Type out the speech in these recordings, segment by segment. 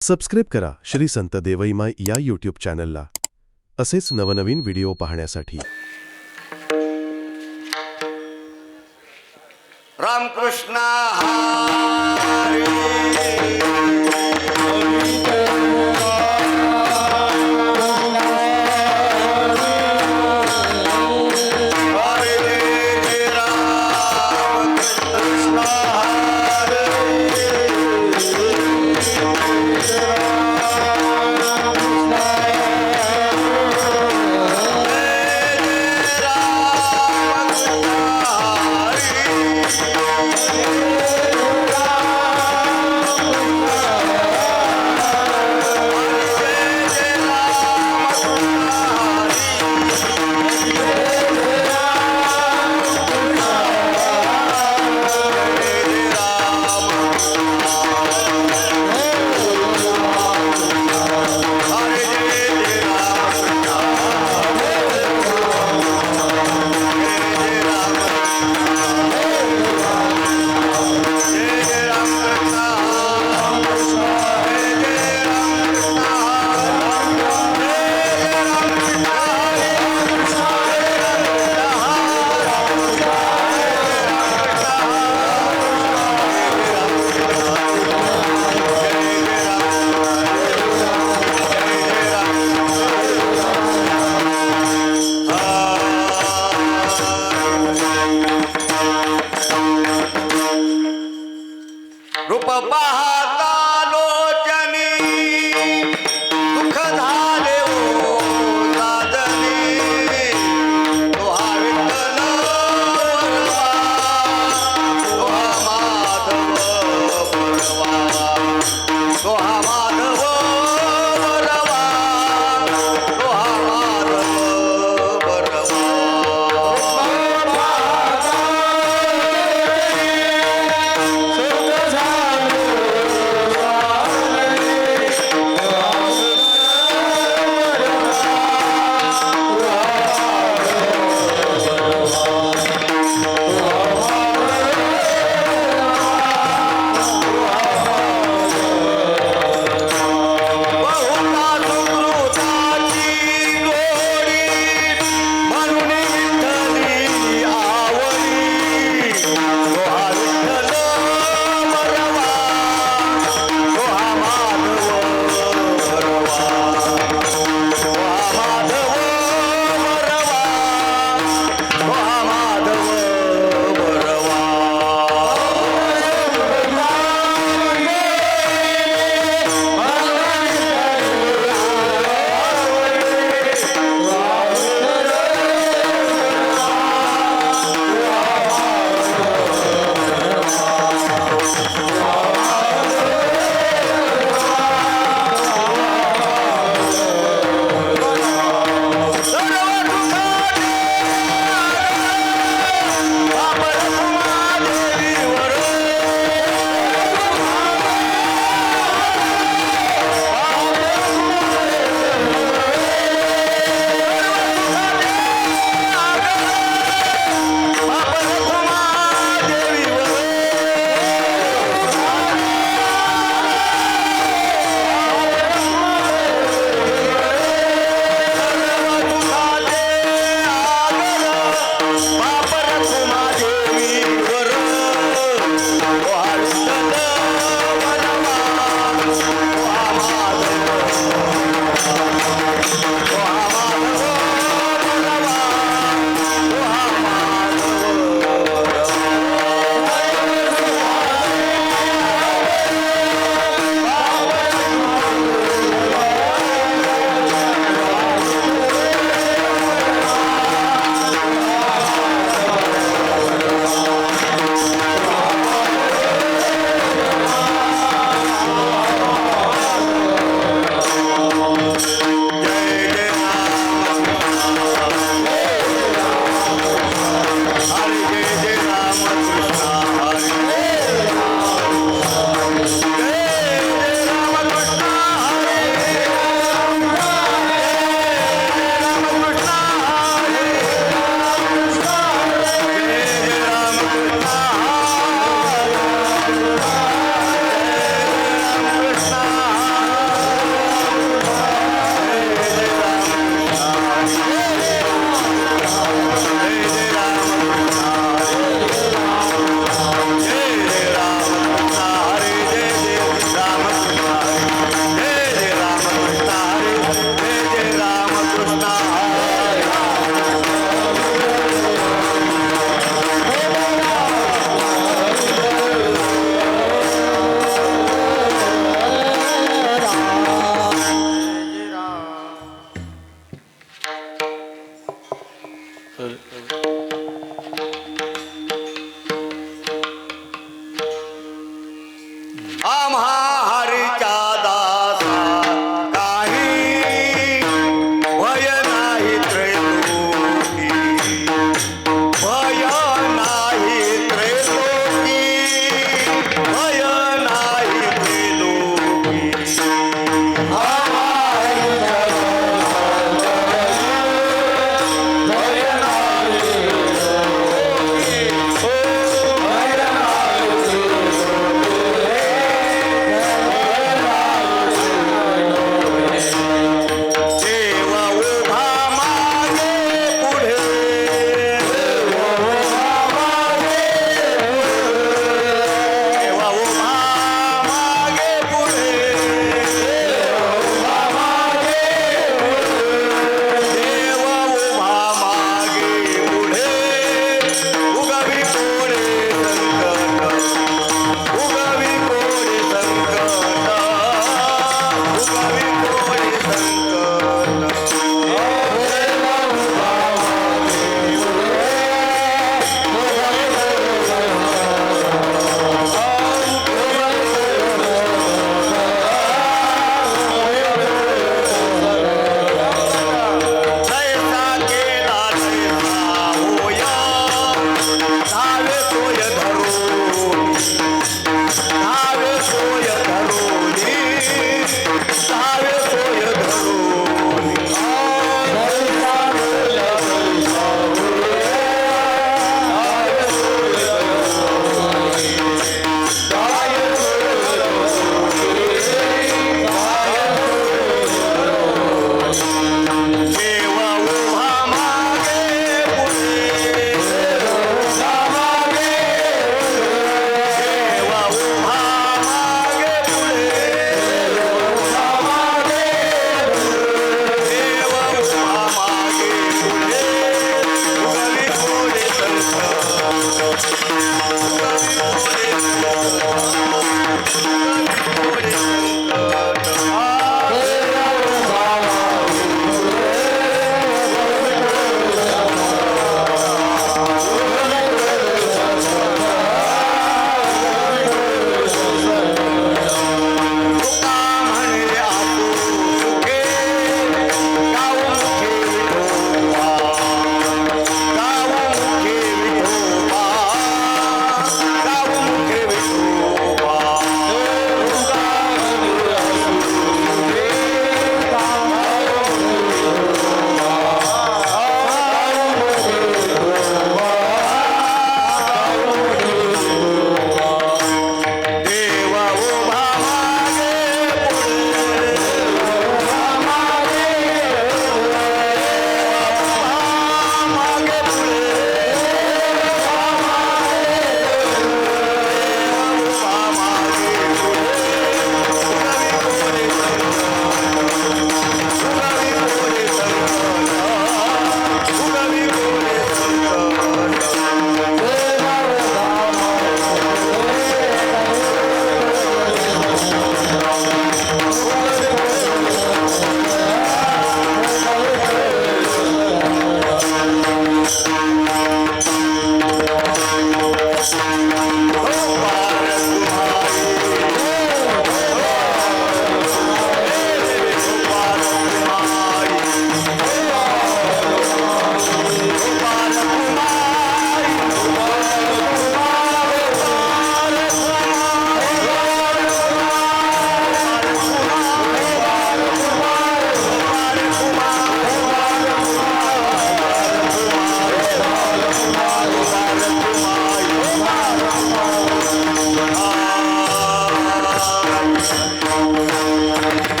Subscribe करा श्री संत देवईमाई या YouTube चॅनलला असेच नवनवीन व्हिडिओ पाहण्यासाठी। रामकृष्ण हरी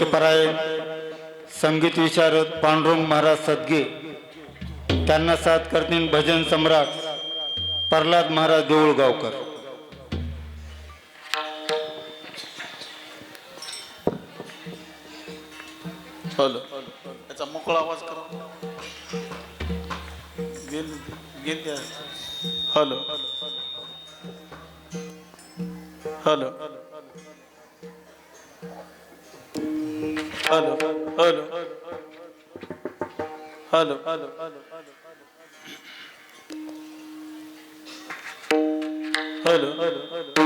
गोष्टपरायण संगीत विशारद पांडुरंग महाराज सदगे, त्यांना साथ करतील भजन सम्राट प्रल्हाद महाराज देऊळगावकर. हॅलो, याचा मोकळा आवाज करा. Hello hello hello hello hello hello hello hello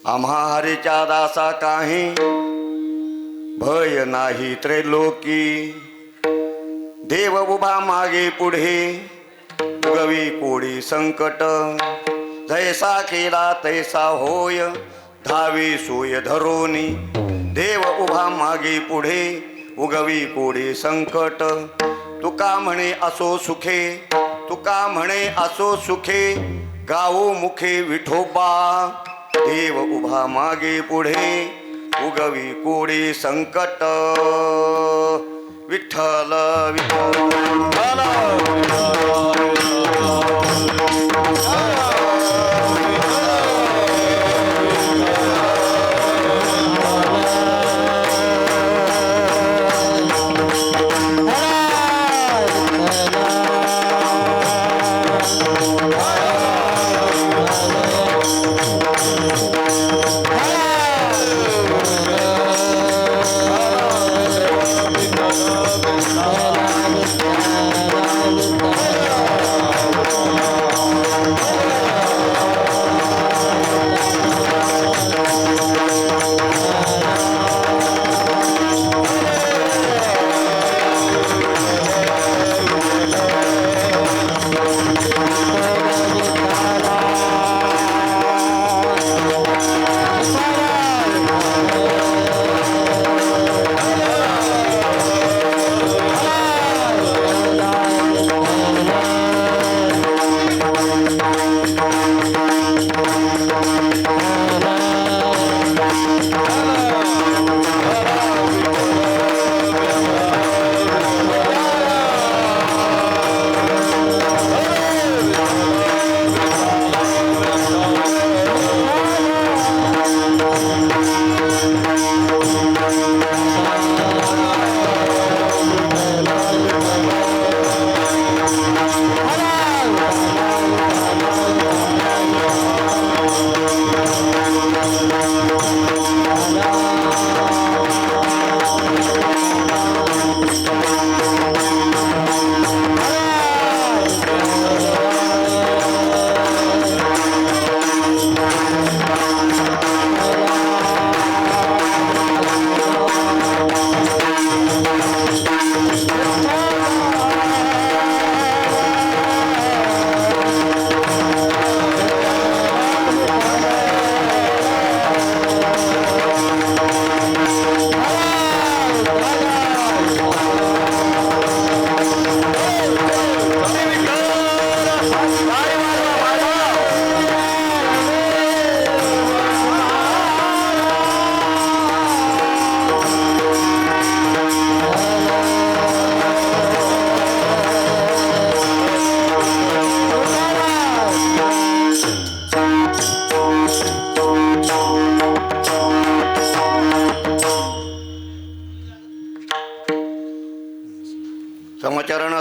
आम्हा हरीच्या दासा काही भय नाही त्रैलोकी देव उभा मागे पुढे उगवी कोडी संकट जैसा केला तैसा होय धावी सोय धरोनी देव उभा मागे पुढे उगवी कोडी संकट तुका म्हणे असो सुखे तुका म्हणे असो सुखे गावो मुखे विठोबा देव उभा मागे पुढे उगवी कोडी संकट विठ्ठल विठ्ठल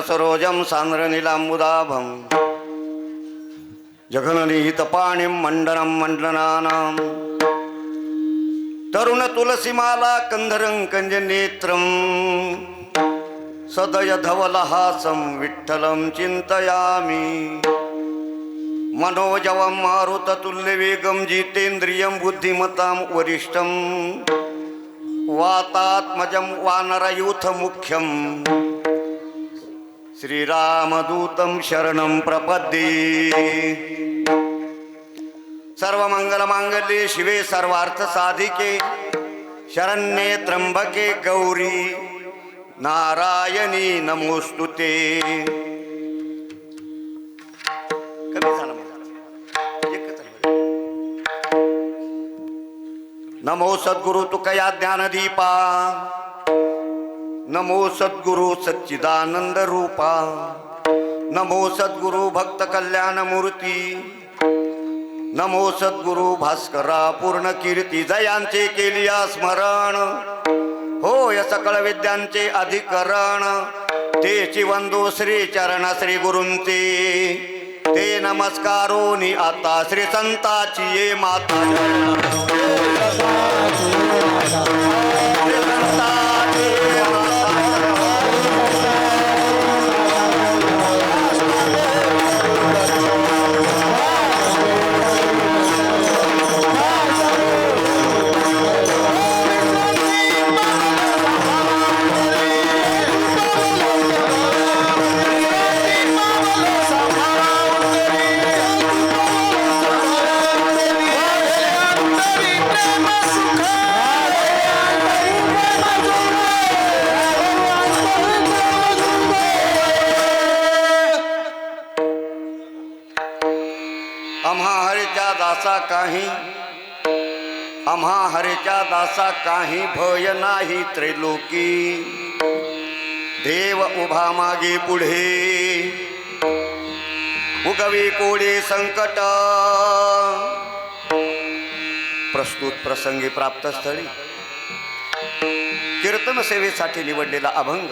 सरोजम सांद्र नीलांबुदाभं जघननिहितपाणिं मण्डनं मण्डनानां तरुण तुलसीमाला कंधरं कंजनेत्रं सदय धवलहासं विठ्ठलं चिन्तयामि मनोजवं मारुततुल्यवेगं जितेन्द्रियं बुद्धिमतां वरिष्ठं वातात्मजं वानरयूथमुख्यं श्रीरामदूतं शरणं प्रपद्ये सर्वमंगलमांगल्ये शिवे सर्वार्थसाधिके शरण्ये त्र्यंबके गौरी नारायणी नमोस्तुते. कमी झालं मला. एकच आहे. नमो सद्गुरु तुकया ज्ञानदीपा नमो सद्गुरु सच्चिदानंद रूपा नमो सद्गुरु भक्त कल्याण मूर्ती नमो सद्गुरु भास्करा पूर्ण कीर्ती जयांचे केलिया स्मरण होय सकळ विद्यांचे अधिकरण तेची वंदो श्री चरण श्री गुरूंचे ते नमस्कारोनी आता श्री संताची ये माता आम्हा हरेच्या दासा काही भय नाही त्रैलोकी देव उभा मागे पुढे उगवी कोडे संकट प्रस्तुत प्रसंगी प्राप्त स्थळी कीर्तन सेवेसाठी निवडलेला अभंग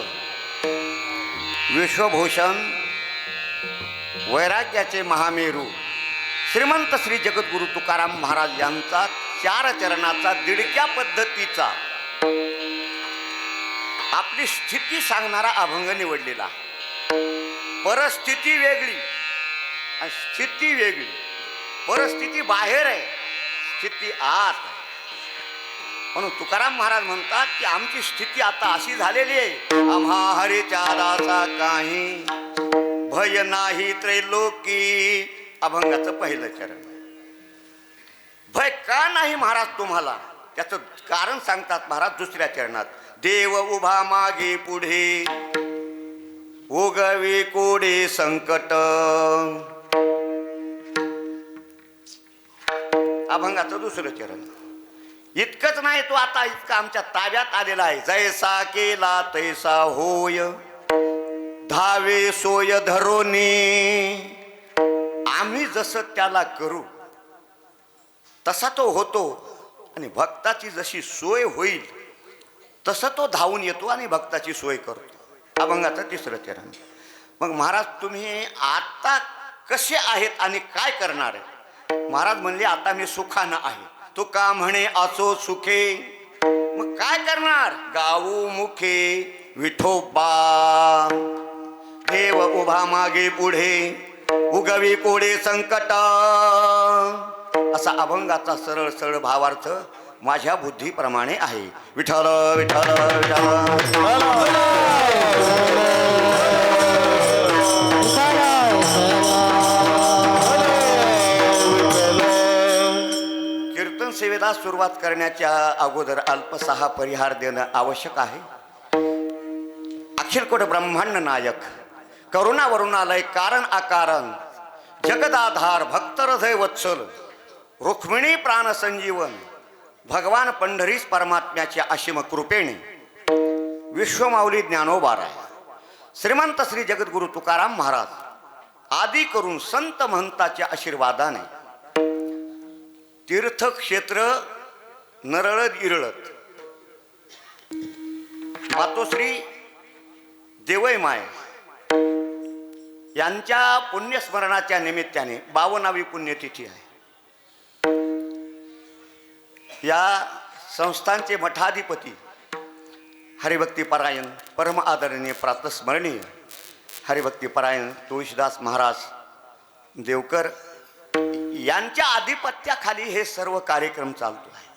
विश्वभूषण वैराग्याचे महामेरू श्रीमंत श्री जगद्गुरु तुकाराम महाराज यांचा 4 चरणाचा दिडक्या पद्धतीचा आपली स्थिती सांगणारा अभंग निवडलेला. परिस्थिती वेगळी आणि स्थिती वेगळी. परिस्थिती बाहेर आहे, स्थिती आत. म्हणून तुकाराम महाराज म्हणतात की आमची स्थिती आता अशी झालेली आहे आम्हा हरीच्या दासा काही भय नाही त्रैलोकी. अभंगाचं पहिलं चरण. भय का नाही महाराज तुम्हाला, त्याचं कारण सांगतात महाराज दुसऱ्या चरणात. देव उभा मागे पुढे उगवे कोडे संकट. अभंगाचं दुसरं चरण. इतकंच नाही, तो आता इतका आमच्या ताब्यात आलेला आहे. जैसा केला तैसा होय धावे सोय धरोनी. आम्ही जसं त्याला करू तसा तो होतो आणि भक्ताची जशी सोय होईल तसं तो धावून येतो आणि भक्ताची सोय करतो. अभंगाचं तिसरं चरण. मग महाराज तुम्ही आता कसे आहेत आणि काय करणार आहे. महाराज म्हणले आता मी सुखानं आहे. तो का म्हणे असो सुखे. मग काय करणार. गाऊ मुखे विठोबा. देव उभा मागे पुढे उगवी कोडे संकट. असा अभंगाचा सरळ सरळ भावार्थ माझ्या बुद्धीप्रमाणे आहे. विठ्ठल विठ्ठल विठ्ठल. कीर्तन सेवेला सुरुवात करण्याच्या अगोदर अल्पसा परिहार देणं आवश्यक आहे. अखिलकोट ब्रह्मांड नायक करुणा वरुणालय कारण अकारण जगदाधार भक्त हृदय वत्सल रुक्मिणी प्राण संजीवन भगवान पंढरीस परमात्म्याच्या असीम कृपेने विश्वमाऊली ज्ञानोबाराय श्रीमंत श्री जगद्गुरु तुकाराम महाराज आदी करून संत महंताच्या आशीर्वादाने तीर्थक्षेत्र नरळत इरळत मातोश्री देवई माय यांच्या पुण्यस्मरणाच्या निमित्ताने 52वी पुण्यतिथी आहे. या संस्थांचे मठाधिपती हरिभक्तीपरायण परम आदरणीय प्रातस्मरणीय हरिभक्तीपरायण तुळशीदास महाराज देवकर यांच्या आधिपत्याखाली हे सर्व कार्यक्रम चालतो आहे.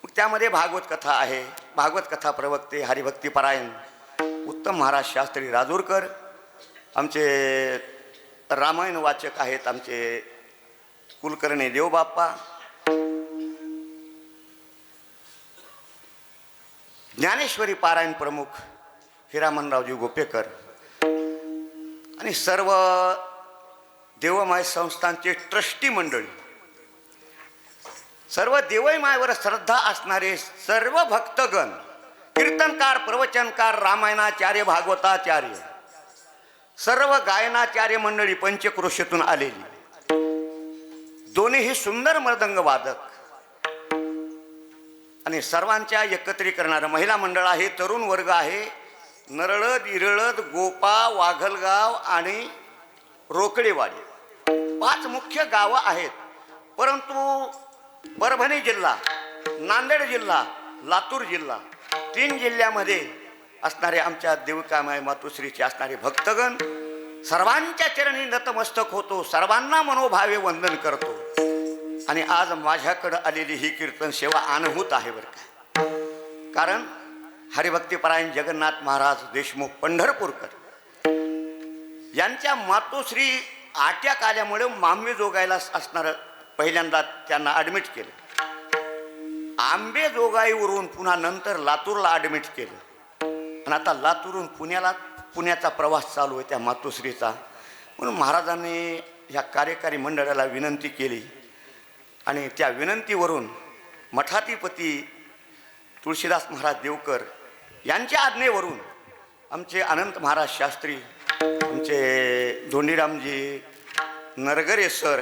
मग त्यामध्ये भागवत कथा आहे. भागवत कथा प्रवक्ते हरिभक्तीपरायण उत्तम महाराज शास्त्री राजूरकर, आमचे रामायण वाचक आहेत आमचे कुलकर्णी देवबाप्पा, ज्ञानेश्वरी पारायण प्रमुख हिरामनरावजी गोपेकर आणि सर्व देवमाय संस्थांचे ट्रस्टी मंडळी, सर्व देवमायवर श्रद्धा असणारे सर्व भक्तगण, कीर्तनकार, प्रवचनकार, रामायणाचार्य, भागवताचार्य, सर्व गायनाचार्य मंडळी पंचक्रोशीतून आलेली, दोन्हीही सुंदर मृदंग वादक आणि सर्वांच्या एकत्रीकरणारं महिला मंडळ आहे, तरुण वर्ग आहे, नरळद, इरळद, गोपा, वाघलगाव आणि रोकडेवाडी 5 मुख्य गावं आहेत. परंतु परभणी जिल्हा, नांदेड जिल्हा, लातूर जिल्हा 3 जिल्ह्यामध्ये असणारे आमच्या देविकामाई मातोश्रीचे असणारे भक्तगण सर्वांच्या चरणी नतमस्तक होतो, सर्वांना मनोभावे वंदन करतो. आणि आज माझ्याकडं आलेली ही कीर्तन सेवा अनुभूत आहे बरं का. कारण हरिभक्तीपरायण जगन्नाथ महाराज देशमुख पंढरपूरकर यांच्या मातोश्री अटॅक आल्यामुळे आंबेजोगाईला असणारं पहिल्यांदा त्यांना ॲडमिट केलं. आंबेजोगाईवरून पुन्हा नंतर लातूरला ॲडमिट केलं आणि आता लातूरून पुण्याचा प्रवास चालू आहे त्या मातोश्रीचा. म्हणून महाराजांनी ह्या कार्यकारी मंडळाला विनंती केली आणि त्या विनंतीवरून मठाधिपती तुळशीदास महाराज देवकर यांच्या आज्ञेवरून आमचे अनंत महाराज शास्त्री, आमचे धोंडीरामजी नरगरे सर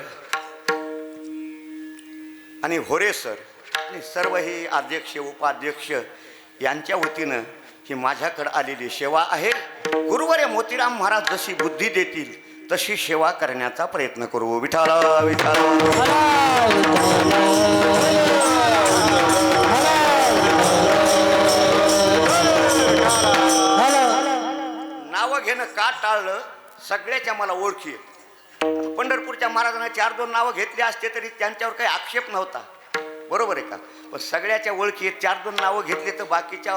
आणि होरे सर आणि सर्वही अध्यक्ष उपाध्यक्ष यांच्या वतीनं ही माझ्याकडे आलेली सेवा आहे. गुरुवर्य मोतीराम महाराज जशी बुद्धी देतील तशी सेवा करण्याचा प्रयत्न करू. विठाला विठाला नावं घेणं का टाळलं? सगळ्याच्या मला ओळखी आहेत. पंढरपूरच्या महाराजांना 4-2 नावं घेतली असते तरी त्यांच्यावर काही आक्षेप नव्हता, बरोबर आहे का? पण सगळ्याच्या ओळखी आहेत. 4-2 नावं घेतली तर बाकीच्या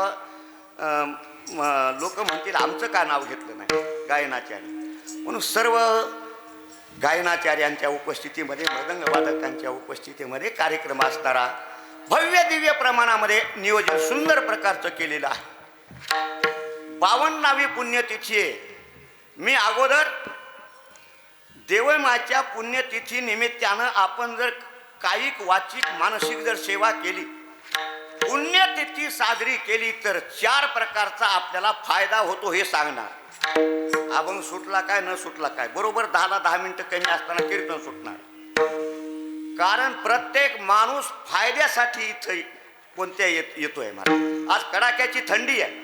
लोक म्हणतील आमचं का नाव घेतलं नाही गायनाचार्य. म्हणून सर्व गायनाचार्यांच्या उपस्थितीमध्ये, मृदंग वादकांच्या उपस्थितीमध्ये कार्यक्रम असणारा भव्य दिव्य प्रमाणामध्ये नियोजन सुंदर प्रकारचं केलेलं आहे. 52वी पुण्यतिथी आहे. मी अगोदर देवमाच्या पुण्यतिथी निमित्तानं आपण जर कायिक, वाचिक, मानसिक जर सेवा केली, पुण्यतिथी साजरी केली तर 4 प्रकारचा आपल्याला फायदा होतो हे सांगणार. अभंग सुटला काय न सुटला काय, बरोबर 10ला 10 मिनिटं कमी असताना कीर्तन सुटणार. कारण प्रत्येक माणूस फायद्यासाठी इथं कोणत्या येतोय. मला आज कडाक्याची थंडी आहे,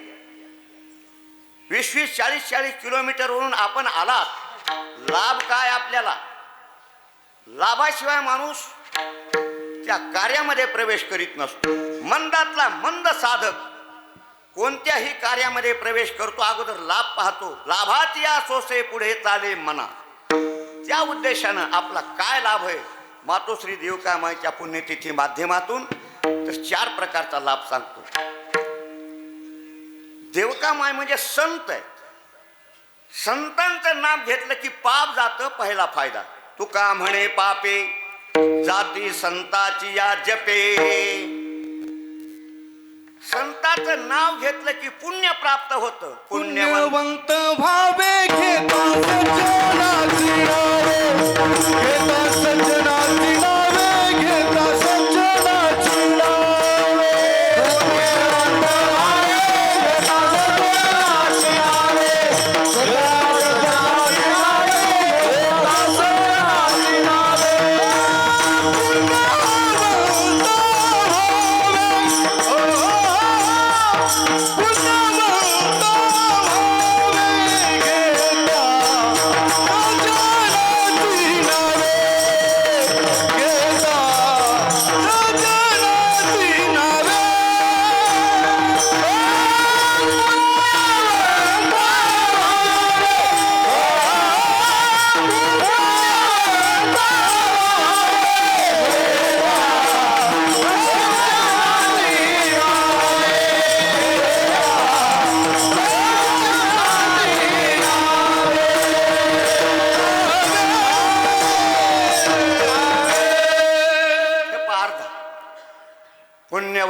20-20, 40-40 किलोमीटरवरून आपण आलात. लाभ काय आपल्याला? लाभाशिवाय माणूस त्या कार्यामध्ये प्रवेश करीत नसतो. मंदातला मंद साधक कोणत्याही कार्यामध्ये प्रवेश करतो, अगोदर लाभ पाहतो. लाभात या सोसे पुढे चाले मना. त्या उद्देशानं आपला काय लाभ आहे मातोश्री देवकामाईच्या पुण्यतिथी माध्यमातून तर 4 प्रकारचा लाभ सांगतो. देवकामाई म्हणजे संत आहे. संतांचं नाम घेतलं की पाप जातं, पहिला फायदा. तुका म्हणे पापे जाती संताची या जपे. संताचं नाव घेतलं की पुण्य प्राप्त होतं. पुण्यवंत भावे घेता सज्जनाची नावे, घेता सज्जनाची नावे, घेता सज्जनाची नावे. पुण्यवंत भावे घेता सज्जनाची नावे, घेता सज्जनाची नावे, घेता सज्जनाची नावे. पुण्यवंत भावे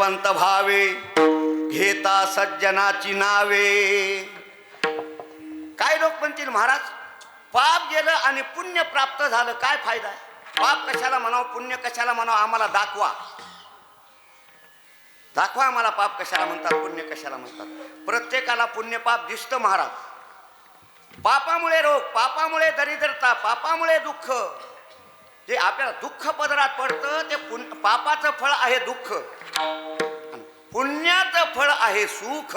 हृदयवंत भावे घेता सज्जनाची नावे. काय लोक म्हणतील महाराज पाप गेलं आणि पुण्य प्राप्त झालं, काय फायदा आहे? पाप कशाला म्हणावं, पुण्य कशाला म्हणावं, आम्हाला दाखवा दाखवा आम्हाला पाप कशाला म्हणतात, पुण्य कशाला म्हणतात. प्रत्येकाला पुण्य पाप दिसतं महाराज. पापामुळे रोग, पापामुळे दरिद्रता, पापामुळे दुःख, जे आपल्याला दुःख पदरात पडतं ते पापाचं फळ आहे दुःख, पुण्याचं फळ आहे सुख.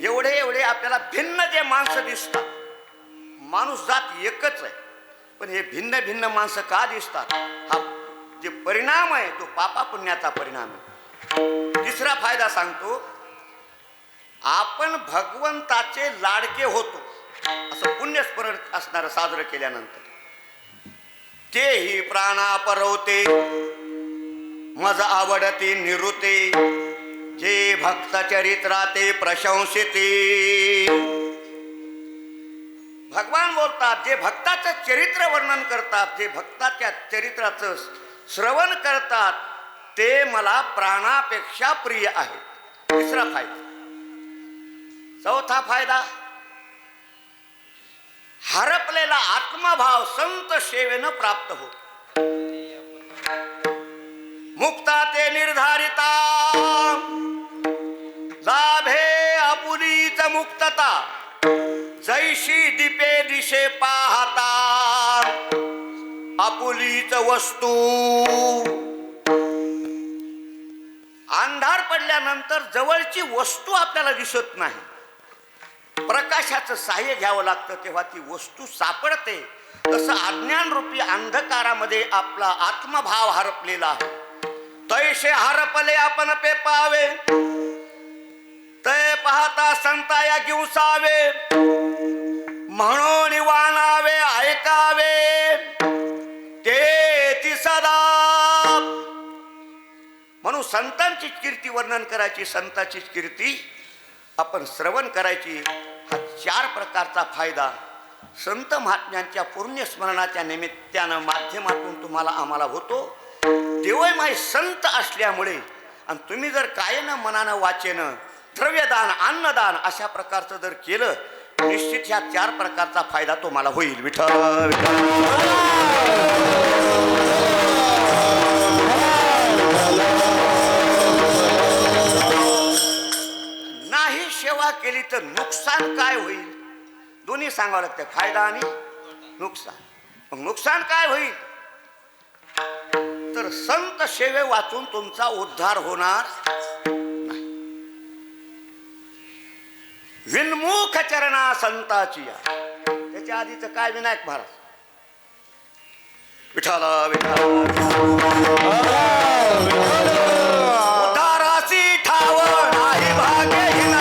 एवढे एवढे आपल्याला भिन्न जे माणसं दिसतात, माणूस जात एकच आहे, पण हे भिन्न भिन्न माणसं का दिसतात? हा जे परिणाम आहे तो पापा पुण्याचा परिणाम आहे. तिसरा फायदा सांगतो, आपण भगवंताचे लाडके होतो असं पुण्यस्मरण असणारं साजरं केल्यानंतर. तेही प्राणा परवते मज आवडती निवृत्ते, जे भक्त चरित्राते प्रशंसिते. भगवान बोलतात, जे भक्ताचं चरित्र वर्णन करतात, जे भक्ताच्या चरित्राचं श्रवण करतात ते मला प्राणापेक्षा प्रिय आहे. तिसरा फायदा. चौथा फायदा, हरपलेला आत्मभाव संत सेवेनं प्राप्त होतो. मुक्ता ते निर्धारिता लाभे आपुलीच मुक्तता, जैशी दीपे दिशे पाहता आपुलीच वस्तू. अंधार पडल्यानंतर जवळची वस्तू आपल्याला दिसत नाही, प्रकाशाचं सहाय्य घ्यावं लागतं तेव्हा ती वस्तू सापडते. तसं अज्ञान रूपी अंधकारामध्ये आपला आत्मभाव हरपलेला आहे. तैसे हरपले आपण पे पावे, तै पाहता संताया घेऊसावे, म्हणून वाणावे ऐकावे ते ती सदा. म्हणून संतांची कीर्ती वर्णन करायची, संतांची कीर्ती आपण श्रवण करायची. हा 4 प्रकारचा फायदा संत महात्म्यांच्या पुण्यस्मरणाच्या निमित्तानं माध्यमातून तुम्हाला आम्हाला होतो. देवयमय संत असल्यामुळे, आणि तुम्ही जर कायेनं मनानं वाचेनं द्रव्यदान अन्नदान अशा प्रकारचं जर केलं, निश्चित ह्या 4 प्रकारचा फायदा तुम्हाला होईल. विठ्ठल नाही सेवा केली तर नुकसान काय होईल? दोन्ही सांगावं लागतं, फायदा आणि नुकसान. मग नुकसान काय होईल? तर संत सेवे वाचून तुमचा उद्धार होणार नाही. विनमुख चरणा संताची. त्याच्या आधीच काय विनायक महाराज विठाला उद्धाराची ठाव नाही भाग्यहीना,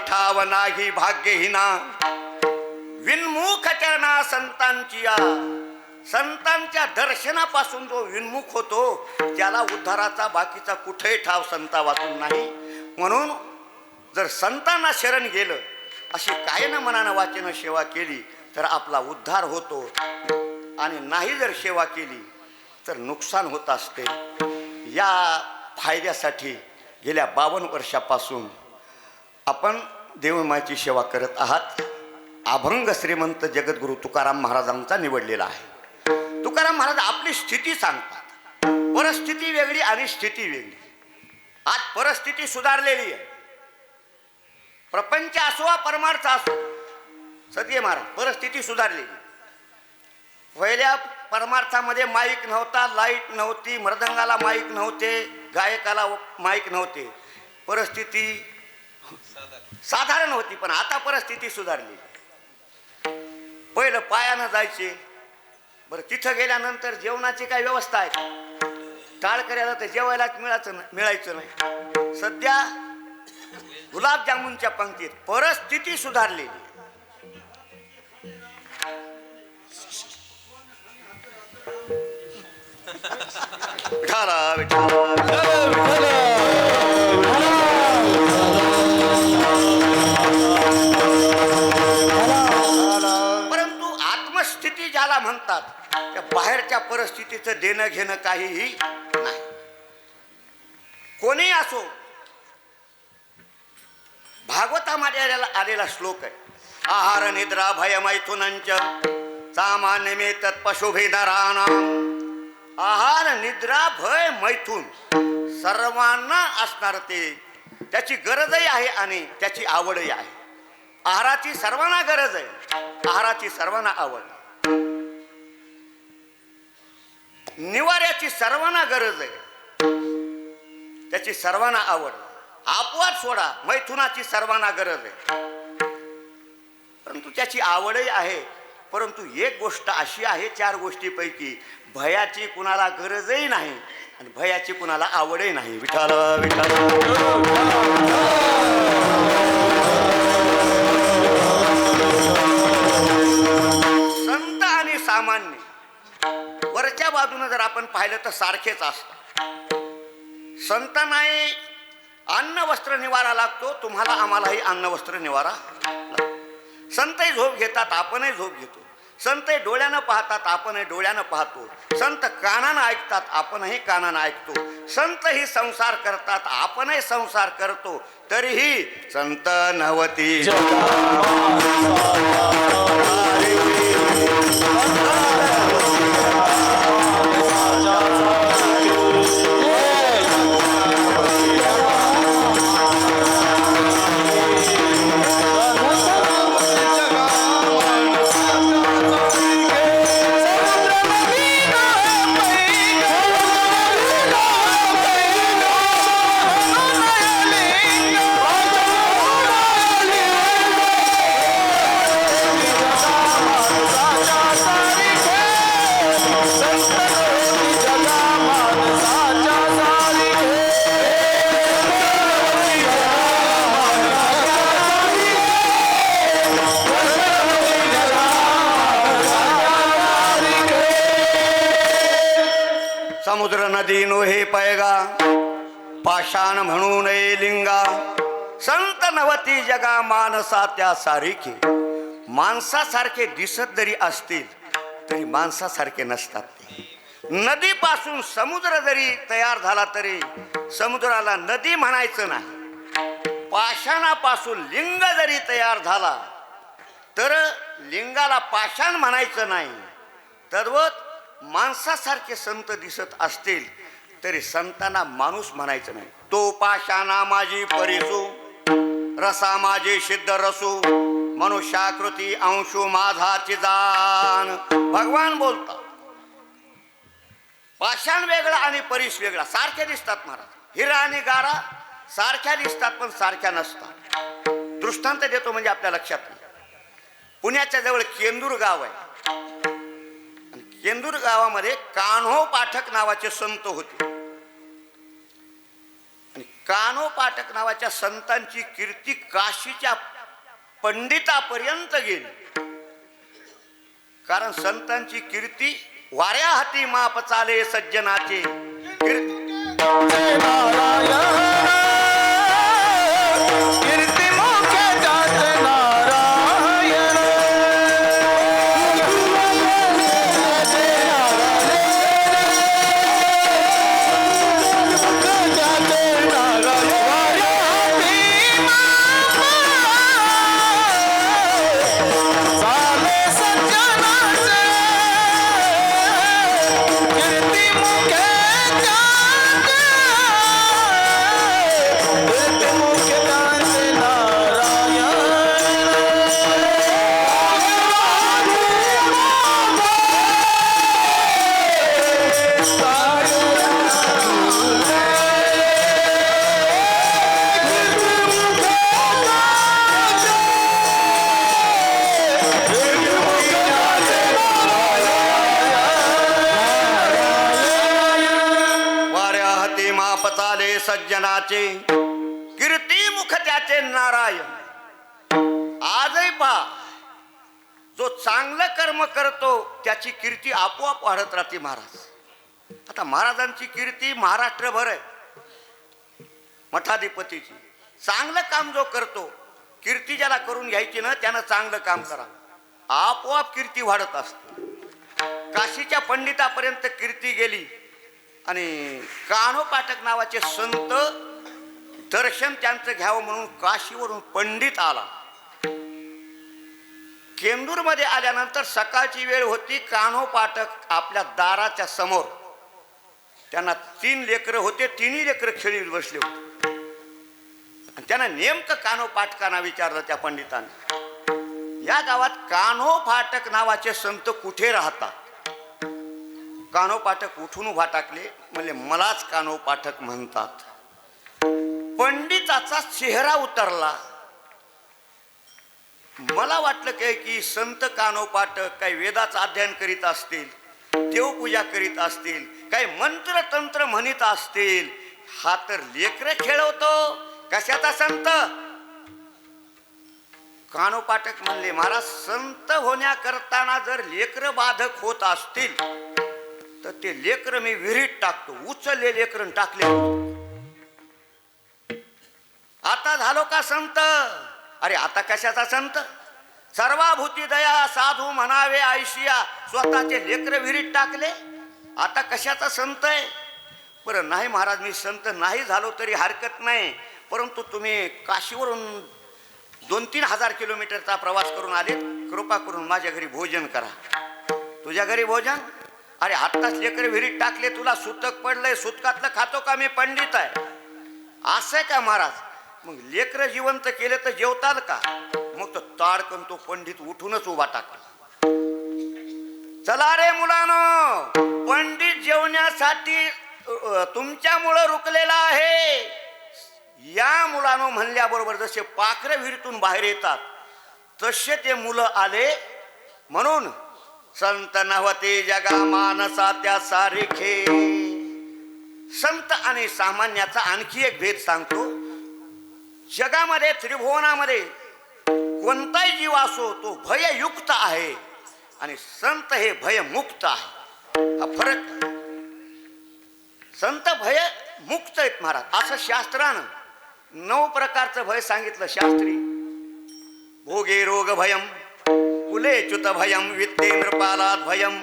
ठाव नाही भाग्यहीना, विनमुख चरणा संतांची. संतांच्या दर्शनापासून जो विनमुख होतो त्याला उद्धाराचा बाकीचा कुठेही ठाव संता वाचून नाही. म्हणून जर संतांना शरण गेलं, अशी कायनं मनानं वाचेनं सेवा केली तर आपला उद्धार होतो, आणि नाही जर सेवा केली तर नुकसान होत असते. या फायद्यासाठी गेल्या 52 वर्षापासून आपण देवमाची सेवा करत आहात. अभंग श्रीमंत जगद्गुरु तुकाराम महाराजांचा निवडलेला आहे. तुकाराम महाराज आपली स्थिती सांगतात. परिस्थिती वेगळी आणि स्थिती वेगळी. आज परिस्थिती सुधारलेली आहे. प्रपंच असो वा परमार्थ असो, सत्य महाराज परिस्थिती सुधारलेली. पहिल्या परमार्थामध्ये माईक नव्हता, लाईट नव्हती, मृदंगाला माईक नव्हते, गायकाला माईक नव्हते. परिस्थिती साधारण होती, पण आता परिस्थिती सुधारली. पहिलं पायानं जायचे. बरं, तिथं गेल्यानंतर जेवणाची काय व्यवस्था आहे? टाळकऱ्याला तर जेवायलाच मिळायचं नाही. सध्या गुलाबजामुनच्या पंक्तीत परिस्थिती सुधारलेली. विठाला विठाला परंतु आत्मस्थिती ज्याला म्हणतात त्या बाहेरच्या परिस्थितीचं देणं घेणं काहीही नाही. कोणी असो, भागवतामध्ये आलेला श्लोक आहे, आहार निद्रा भय मैथुनंच सामान्य तत् पशुभेदराणाम. आहार निद्रा भय मैथुन सर्वांना असणार ते, त्याची गरजही आहे आणि त्याची आवडही आहे. आहाराची सर्वांना गरज आहे, आहाराची सर्वांना आवड, निवाऱ्याची सर्वांना गरज आहे, त्याची सर्वांना आवड. अपवाद सोडा, मैथुनाची सर्वांना गरज आहे परंतु त्याची आवडही आहे. परंतु एक गोष्ट अशी आहे, 4 गोष्टीपैकी भयाची कुणाला गरजही नाही आणि भयाची कुणाला आवडही नाही. विठाल विठाल संत आणि सामान्य वरच्या बाजूने जर आपण पाहिलं तर सारखेच असतात. संतांनाही अन्न वस्त्र निवारा लागतो, तुम्हाला आम्हालाही अन्न वस्त्र निवारा लागतो. संतही झोप घेतात, आपणही झोप घेतो. संतही डोळ्यानं पाहतात, आपणही डोळ्यानं पाहतो. संत कानानं ऐकतात, आपणही कानानं ऐकतो. संतही संसार करतात, आपणही संसार करतो. तरीही संत नवती समुद्र नदी नोहे पैगा पाषाण म्हणून लिंगा. संत नवती जगा मानसा त्या सारिखे. माणसासारखे दिसत जरी असतील तरी माणसासारखे नसतात ते. नदीपासून समुद्र जरी तयार झाला तरी समुद्राला नदी म्हणायचं नाही. पाषाणापासून लिंग जरी तयार झाला तर लिंगाला पाषाण म्हणायचं नाही. तद्वत माणसासारखे संत दिसत असतील तरी संतांना माणूस म्हणायचं नाही. तो पाषाणा माझी परिसू रसा माझी सिद्ध रसू मनुष्याकृती अंशू माझाची जाण. भगवान बोलतात. पाषाण वेगळा आणि परीस वेगळा. सारखे दिसतात महाराज. हिरा आणि गारा सारख्या दिसतात पण सारख्या नसतात. दृष्टांत देतो म्हणजे आपल्या लक्षात नाही. पुण्याच्या जवळ केंदूर गाव आहे. केंदूर गावामध्ये कान्हो पाठक नावाचे संत होते. आणि कान्हो पाठक नावाच्या संतांची कीर्ती काशीच्या पंडितापर्यंत गेली. कारण संतांची कीर्ती वाऱ्या हाती माप चाले सज्जनाचे. सज्जनाचे कीर्ती मुख त्याचे नारायण. आजही पहा जो चांगलं कर्म करतो त्याची कीर्ती आपोआप वाढत राहते महाराज. आता महाराजांची कीर्ती महाराष्ट्रभर आहे मठाधिपतीची. चांगलं काम जो करतो, कीर्ती ज्याला करून घ्यायची ना त्यानं चांगलं काम करा, आपोआप कीर्ती वाढत असते. काशीच्या पंडितापर्यंत कीर्ती गेली आणि कानोपाटक नावाचे संत दर्शन त्यांचं घ्यावं म्हणून काशीवरून पंडित आला. केंदूरमध्ये आल्यानंतर सकाळची वेळ होती. कान्होपाटक आपल्या दाराच्या समोर, त्यांना 3 लेकरं होते, 3ही लेकरं खेळीत बसले होते. आणि त्यांना नेमकं कान्होपाटकांना विचारलं त्या पंडितांनी, या गावात कान्होपाटक नावाचे संत कुठे राहतात? कान्होपाटक उठून उभा टाकले, म्हणजे मलाच कान्होपाटक म्हणतात. पंडिताचा चेहरा उतरला. मला वाटलं काय की संत कान्होपाटक काही वेदाचं अध्ययन करीत असतील, देवपूजा करीत असतील, काही मंत्र तंत्र म्हणत असतील. हा तर लेकरं खेळवतो, कशाचा संत? कान्होपाटक म्हणले, महाराज संत होण्याकरताना जर लेकरं बाधक होत असतील तर ते लेकरं मी विहिरीत टाकतो. उचलले लेकरं टाकले. आता झालो का संत? अरे आता कशाचा संत? सर्वाभूती दया साधू म्हणावे आयशिया. स्वतःचे लेकरं विहिरीत टाकले, आता कशाचा संत आहे? बरं नाही महाराज, मी संत नाही झालो तरी हरकत नाही, परंतु तुम्ही काशीवरून 2-3 हजार किलोमीटरचा प्रवास करून आले, कृपा करून माझ्या घरी भोजन करा. तुझ्या घरी भोजन? अरे आत्ताच लेकरं विहिरीत टाकले, तुला सुतक पडलंय, सुतकातलं खातो का? मी पंडित आहे. असं आहे का महाराज? मग लेकरं जिवंत केले तर जेवताल का? मग तो ताडकन तो पंडित उठूनच उभा टाकला. चला रे मुलानो, पंडित जेवण्यासाठी तुमच्यामुळं रुकलेला आहे. या मुलानो म्हणल्याबरोबर जसे पाखरं विहिरीतून बाहेर येतात तसे ते मुलं आले. म्हणून संत नव्हते जगा मानसा त्या सारिखे. संत आणि सामान्याचा आणखी एक भेद सांगतो. जगामध्ये त्रिभुवनामध्ये कोणताही जीव असो तो भययुक्त आहे आणि संत हे भयमुक्त आहे. हा फरक. संत भय मुक्त आहेत महाराज. असं शास्त्रानं 9 प्रकारचं भय सांगितलं. शास्त्री भोगे रोग भयम, कुले च्युत भयम, वित्ते नृपालात भयम,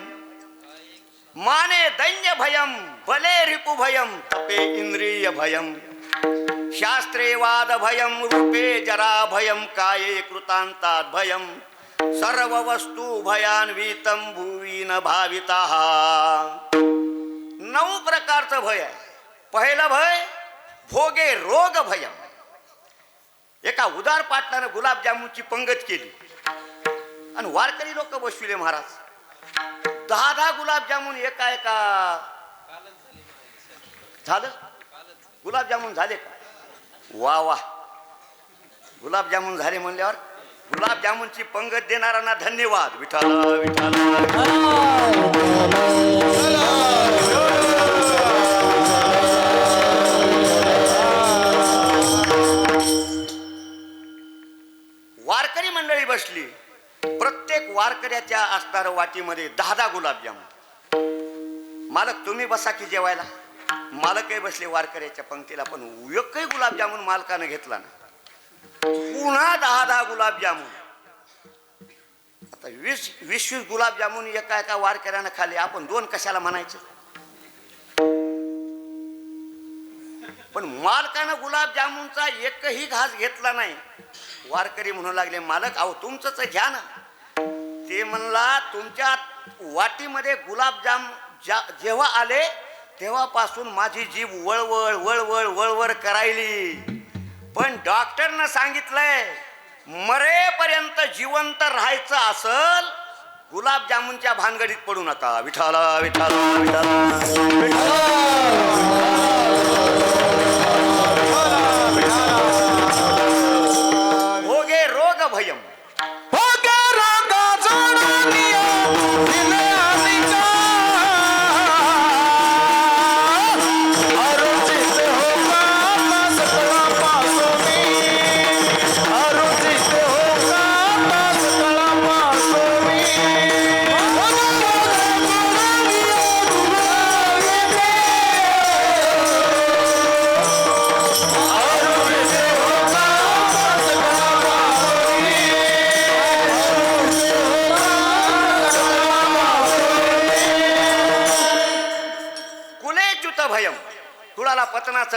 माने दैन्य भयम, बले रिपु भयम, तपे इंद्रिय भयम, शास्त्रे वाद भयम, रूपे जरा भयम, काये कृतांतात भयम, सर्व वस्तू भयान्वितम भुवी न भाविताः. 9 प्रकारचं भय आहे. पहिलं भय भोगे रोग भयम. एका उदार पाटलानं गुलाबजामुनची पंगत केली आणि वारकरी लोक बसविले महाराज. 10 गुलाबजामुन एका झालं. गुलाबजामुन झाले का? वा वा, गुलाबजामुन झाले म्हणल्यावर गुलाबजामुनची पंगत देणाऱ्यांना धन्यवाद. विठाला विठाला. वारकरी मंडळी बसली. प्रत्येक वारकऱ्याच्या असणाऱ्या वाटीमध्ये 10 गुलाबजामुन. मालक तुम्ही बसा की जेवायला. मालकही बसले वारकऱ्याच्या पंक्तीला, पण एकही गुलाबजामुन मालकानं घेतला ना. पुन्हा 10 गुलाबजामुन. आता 20 गुलाबजामुन एका वारकऱ्यानं खाल्ले. आपण 2 कशाला म्हणायचं? पण मालकानं गुलाबजामुनचा एकही घास घेतला नाही. वारकरी म्हणू लागले, मालक अहो तुमचंच घ्या ना. ते म्हणला, तुमच्या वाटीमध्ये गुलाबजाम जेव्हा आले तेव्हापासून माझी जीभ वळवळ वळवळ वळवळ करायली. पण डॉक्टरनं सांगितलंय मरेपर्यंत जिवंत राहायचं असल गुलाबजामुनच्या भानगडीत पडू नका. विठाला विठाला विठाला. भोगे रोग भयम. Oh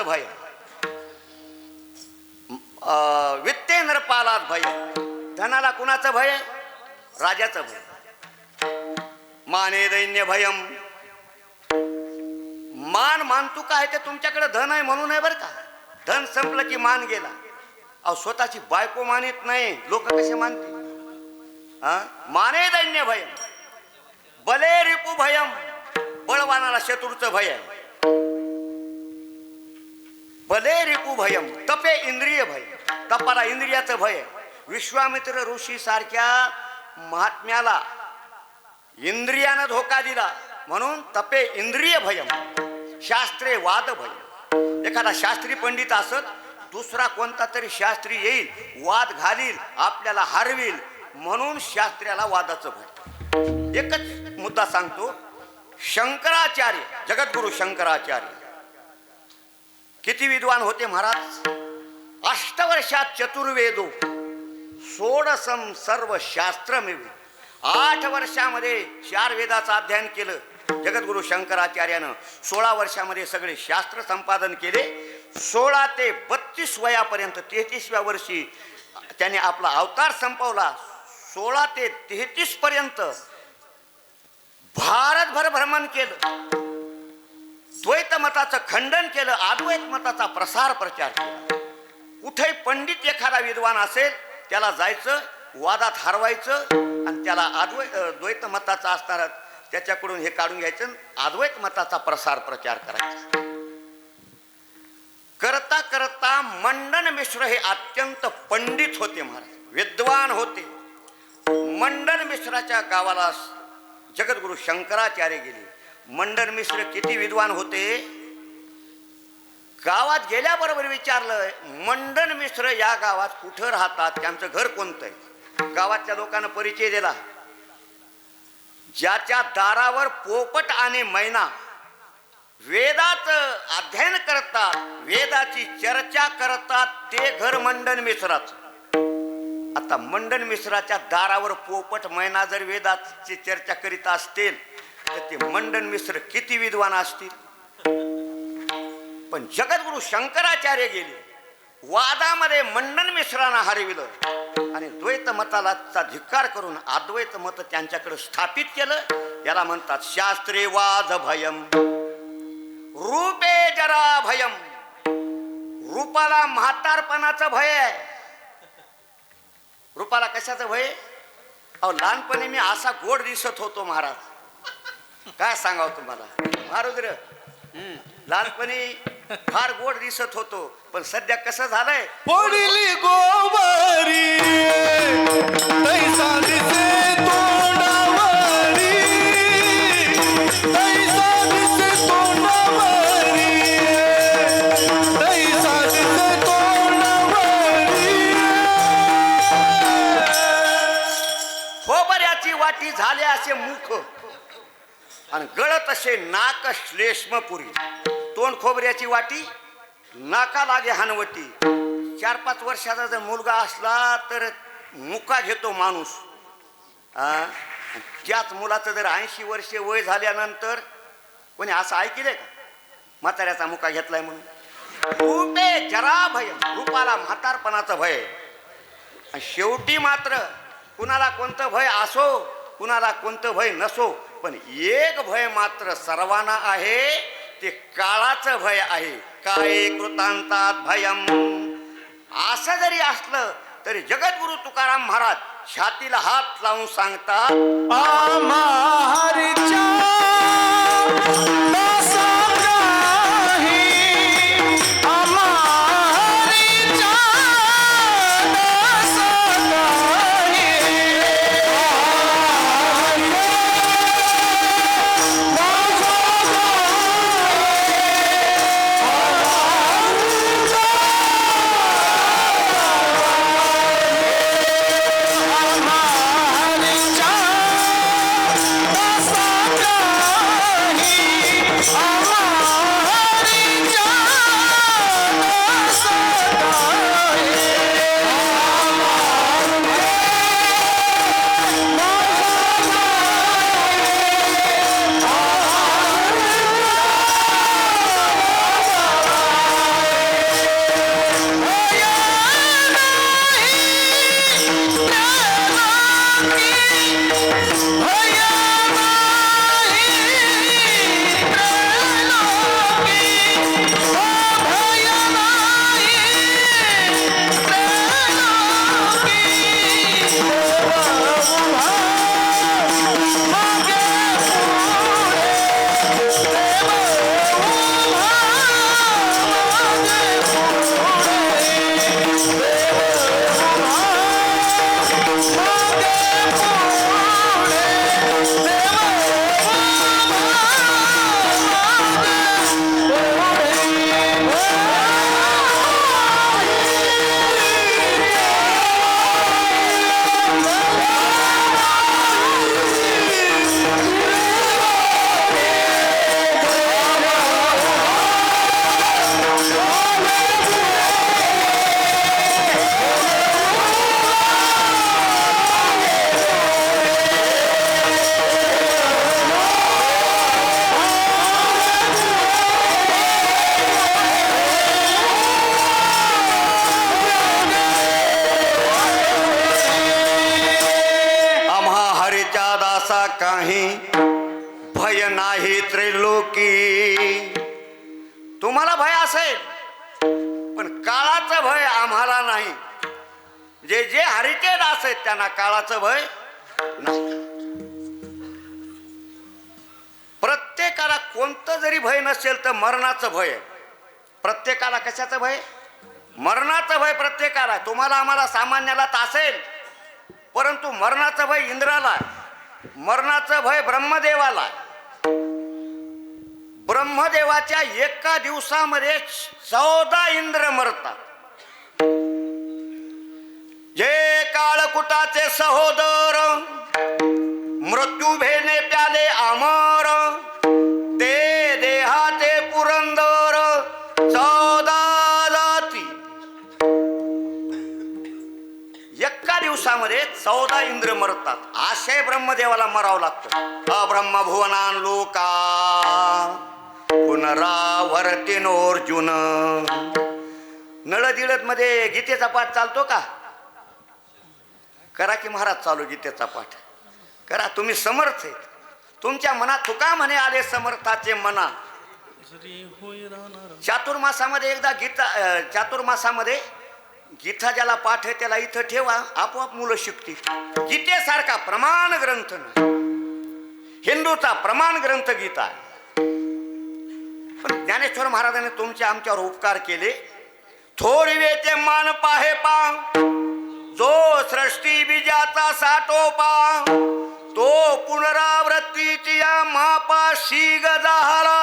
भय, वित्तेंद्रपालात भय. धनाला कुणाचं भय? राजाचं भय. माने दैन्य भयम. मानतू काय ते तुमच्याकडे धन आहे म्हणून आहे बरं का. धन संपलं की मान गेला. अहो स्वतःची बायको मानित नाही, लोक कसे मानतील? माने दैन्य भयम, बले रिपू भयम. बळवानाला शत्रूचं भय आहे. बले रिपू भयम, तपे इंद्रिय भय. तपाला इंद्रियाचं भय आहे. विश्वामित्र ऋषी सारख्या महात्म्याला इंद्रियानं धोका दिला म्हणून तपे इंद्रिय भयम. शास्त्रे वाद भय. एखादा शास्त्री पंडित असत, दुसरा कोणता तरी शास्त्री येईल, वाद घालील, आपल्याला हरविल म्हणून शास्त्र्याला वादाचं भय. एकच मुद्दा सांगतो. शंकराचार्य, जगद्गुरु शंकराचार्य किती विद्वान होते महाराज? 8 वर्षात चतुर्वेदो षोडशम सर्व शास्त्रमेव. 8 वर्षामध्ये 4 वेदाचं अध्ययन केलं जगद्गुरु शंकराचार्यानं. 16 वर्षामध्ये सगळे शास्त्र संपादन केले. 16 ते 32 वयापर्यंत 33व्या वर्षी त्याने आपला अवतार संपवला. 16 ते 33 पर्यंत भारतभर भ्रमण केलं. द्वैत मताचं खंडन केलं, अद्वैत मताचा प्रसार प्रचार केला. कुठे पंडित एखादा विद्वान असेल त्याला जायचं, वादात हरवायचं आणि त्याला द्वैत मताचा असणारा त्याच्याकडून हे काढून घ्यायचं, अद्वैत मताचा प्रसार प्रचार करायचा. करता करता मंडन मिश्र हे अत्यंत पंडित होते महाराज, विद्वान होते. मंडन मिश्राच्या गावाला जगद्गुरु शंकराचार्य गेले. मंडन मिश्र किती विद्वान होते? गावात गेल्याबरोबर विचारलं, मंडन मिश्र या गावात कुठं राहतात, त्यांचं घर कोणतं आहे? गावातल्या लोकांना परिचय दिला. ज्याच्या दारावर पोपट आणि मैना वेदात अध्ययन करतात, वेदाची चर्चा करतात, ते घर मंडन मिश्राचं. आता मंडन मिश्राच्या दारावर पोपट मैना जर वेदाची चर्चा करीत असतील तर ते मंडन मिश्र किती विद्वान असतील. पण जगद्गुरु शंकराचार्य गेले, वादामध्ये मंडन मिश्रांना हरविलं आणि द्वैत मताला धिक्कार करून अद्वैत मत त्यांच्याकडे स्थापित केलं. याला म्हणतात शास्त्रे वाद भयम, रूपे जरा भयम. रूपाला म्हातारपणाचं भय आहे. रूपाला कशाचं भय? अहो लहानपणी मी असा गोड दिसत होतो महाराज, काय सांगावं तुम्हाला महारुद्र. लहानपणी फार गोड दिसत होतो, पण सध्या कसं झालंय? पडली गोवारी तैसा दिसे तोंडावरी, तैसा दिसे तोंडावरी, तैसा दिसे तोंडावरी. खोबऱ्याची वाटी झाले असे मुख आणि गळत असे नाक श्लेष्मपुरी. तोंड खोबऱ्याची वाटी, नाका लागे हनवटी. 4-5 वर्षाचा जर मुलगा असला तर मुका घेतो माणूस. त्याच मुलाचं जर 80 वर्षे वय झाल्यानंतर कोणी असं ऐकले का म्हाताऱ्याचा मुका घेतलाय म्हणून? रूपे जरा भय, रूपाला म्हातारपणाचं भय. शेवटी मात्र कुणाला कोणतं भय असो, कुणाला कोणतं भय नसो, पण एक भय मात्र सर्वांना आहे, ते काळाचं भय आहे. काय कृतांतात भयम. असं जरी असलं तरी जगद्गुरु तुकाराम महाराज छातीला हात लावून सांगतात, आम्हारीच्या दासांगाही, आम्हारीच्या दासांगाही. Oh चालाचा काही भय नाही त्रैलोकी. तुम्हाला भय असेल पण काळाचं भय आम्हाला नाही. जे जे हरीचे दास आहेत त्यांना काळाचं भय नाही. प्रत्येकाला कोणतं जरी भय नसेल तर मरणाचं भय आहे. प्रत्येकाला कशाचं भय? मरणाचं भय प्रत्येकाला. तुम्हाला आम्हाला सामान्याला तर असेल, परंतु मरणाचं भय इंद्राला, मरणाचं भय ब्रह्मदेवाला. ब्रह्मदेवाच्या एका दिवसामध्ये 14 इंद्र मरतात. जे काळकुटाचे सहोदर मृत्यू भेने प्याले अमर, ते देहाचे पुरंदर 14 जाती. एका दिवसामध्ये 14 इंद्र मरतात. आशय ब्रह्मदेवाला मरावं लागतं. अब्रह्म भुवनान लोका पुनरावर्तिनोर्जुन. नळदिळत मध्ये गीतेचा पाठ चालतो का? करा की महाराज चालू गीतेचा पाठ करा. तुम्ही समर्थ आहेत. तुमच्या मनात तुका म्हणे आले समर्थाचे मना. चातुर्मासामध्ये एकदा गीता, चातुर्मासामध्ये गीता ज्याला पाठ आहे त्याला इथं ठेवा, आपोआप मुलं शिकतील. गीतेसारखा प्रमाण ग्रंथ नाही. हिंदूचा प्रमाण ग्रंथ गीता आहे. पण ज्ञानेश्वर महाराजांनी तुमच्या आमच्यावर उपकार केले. थोडी वेचे मान पाहे पा, जो सृष्टी बीजाचा साठोपा, तो पुनरावृत्तीची या मापाशी गजाला.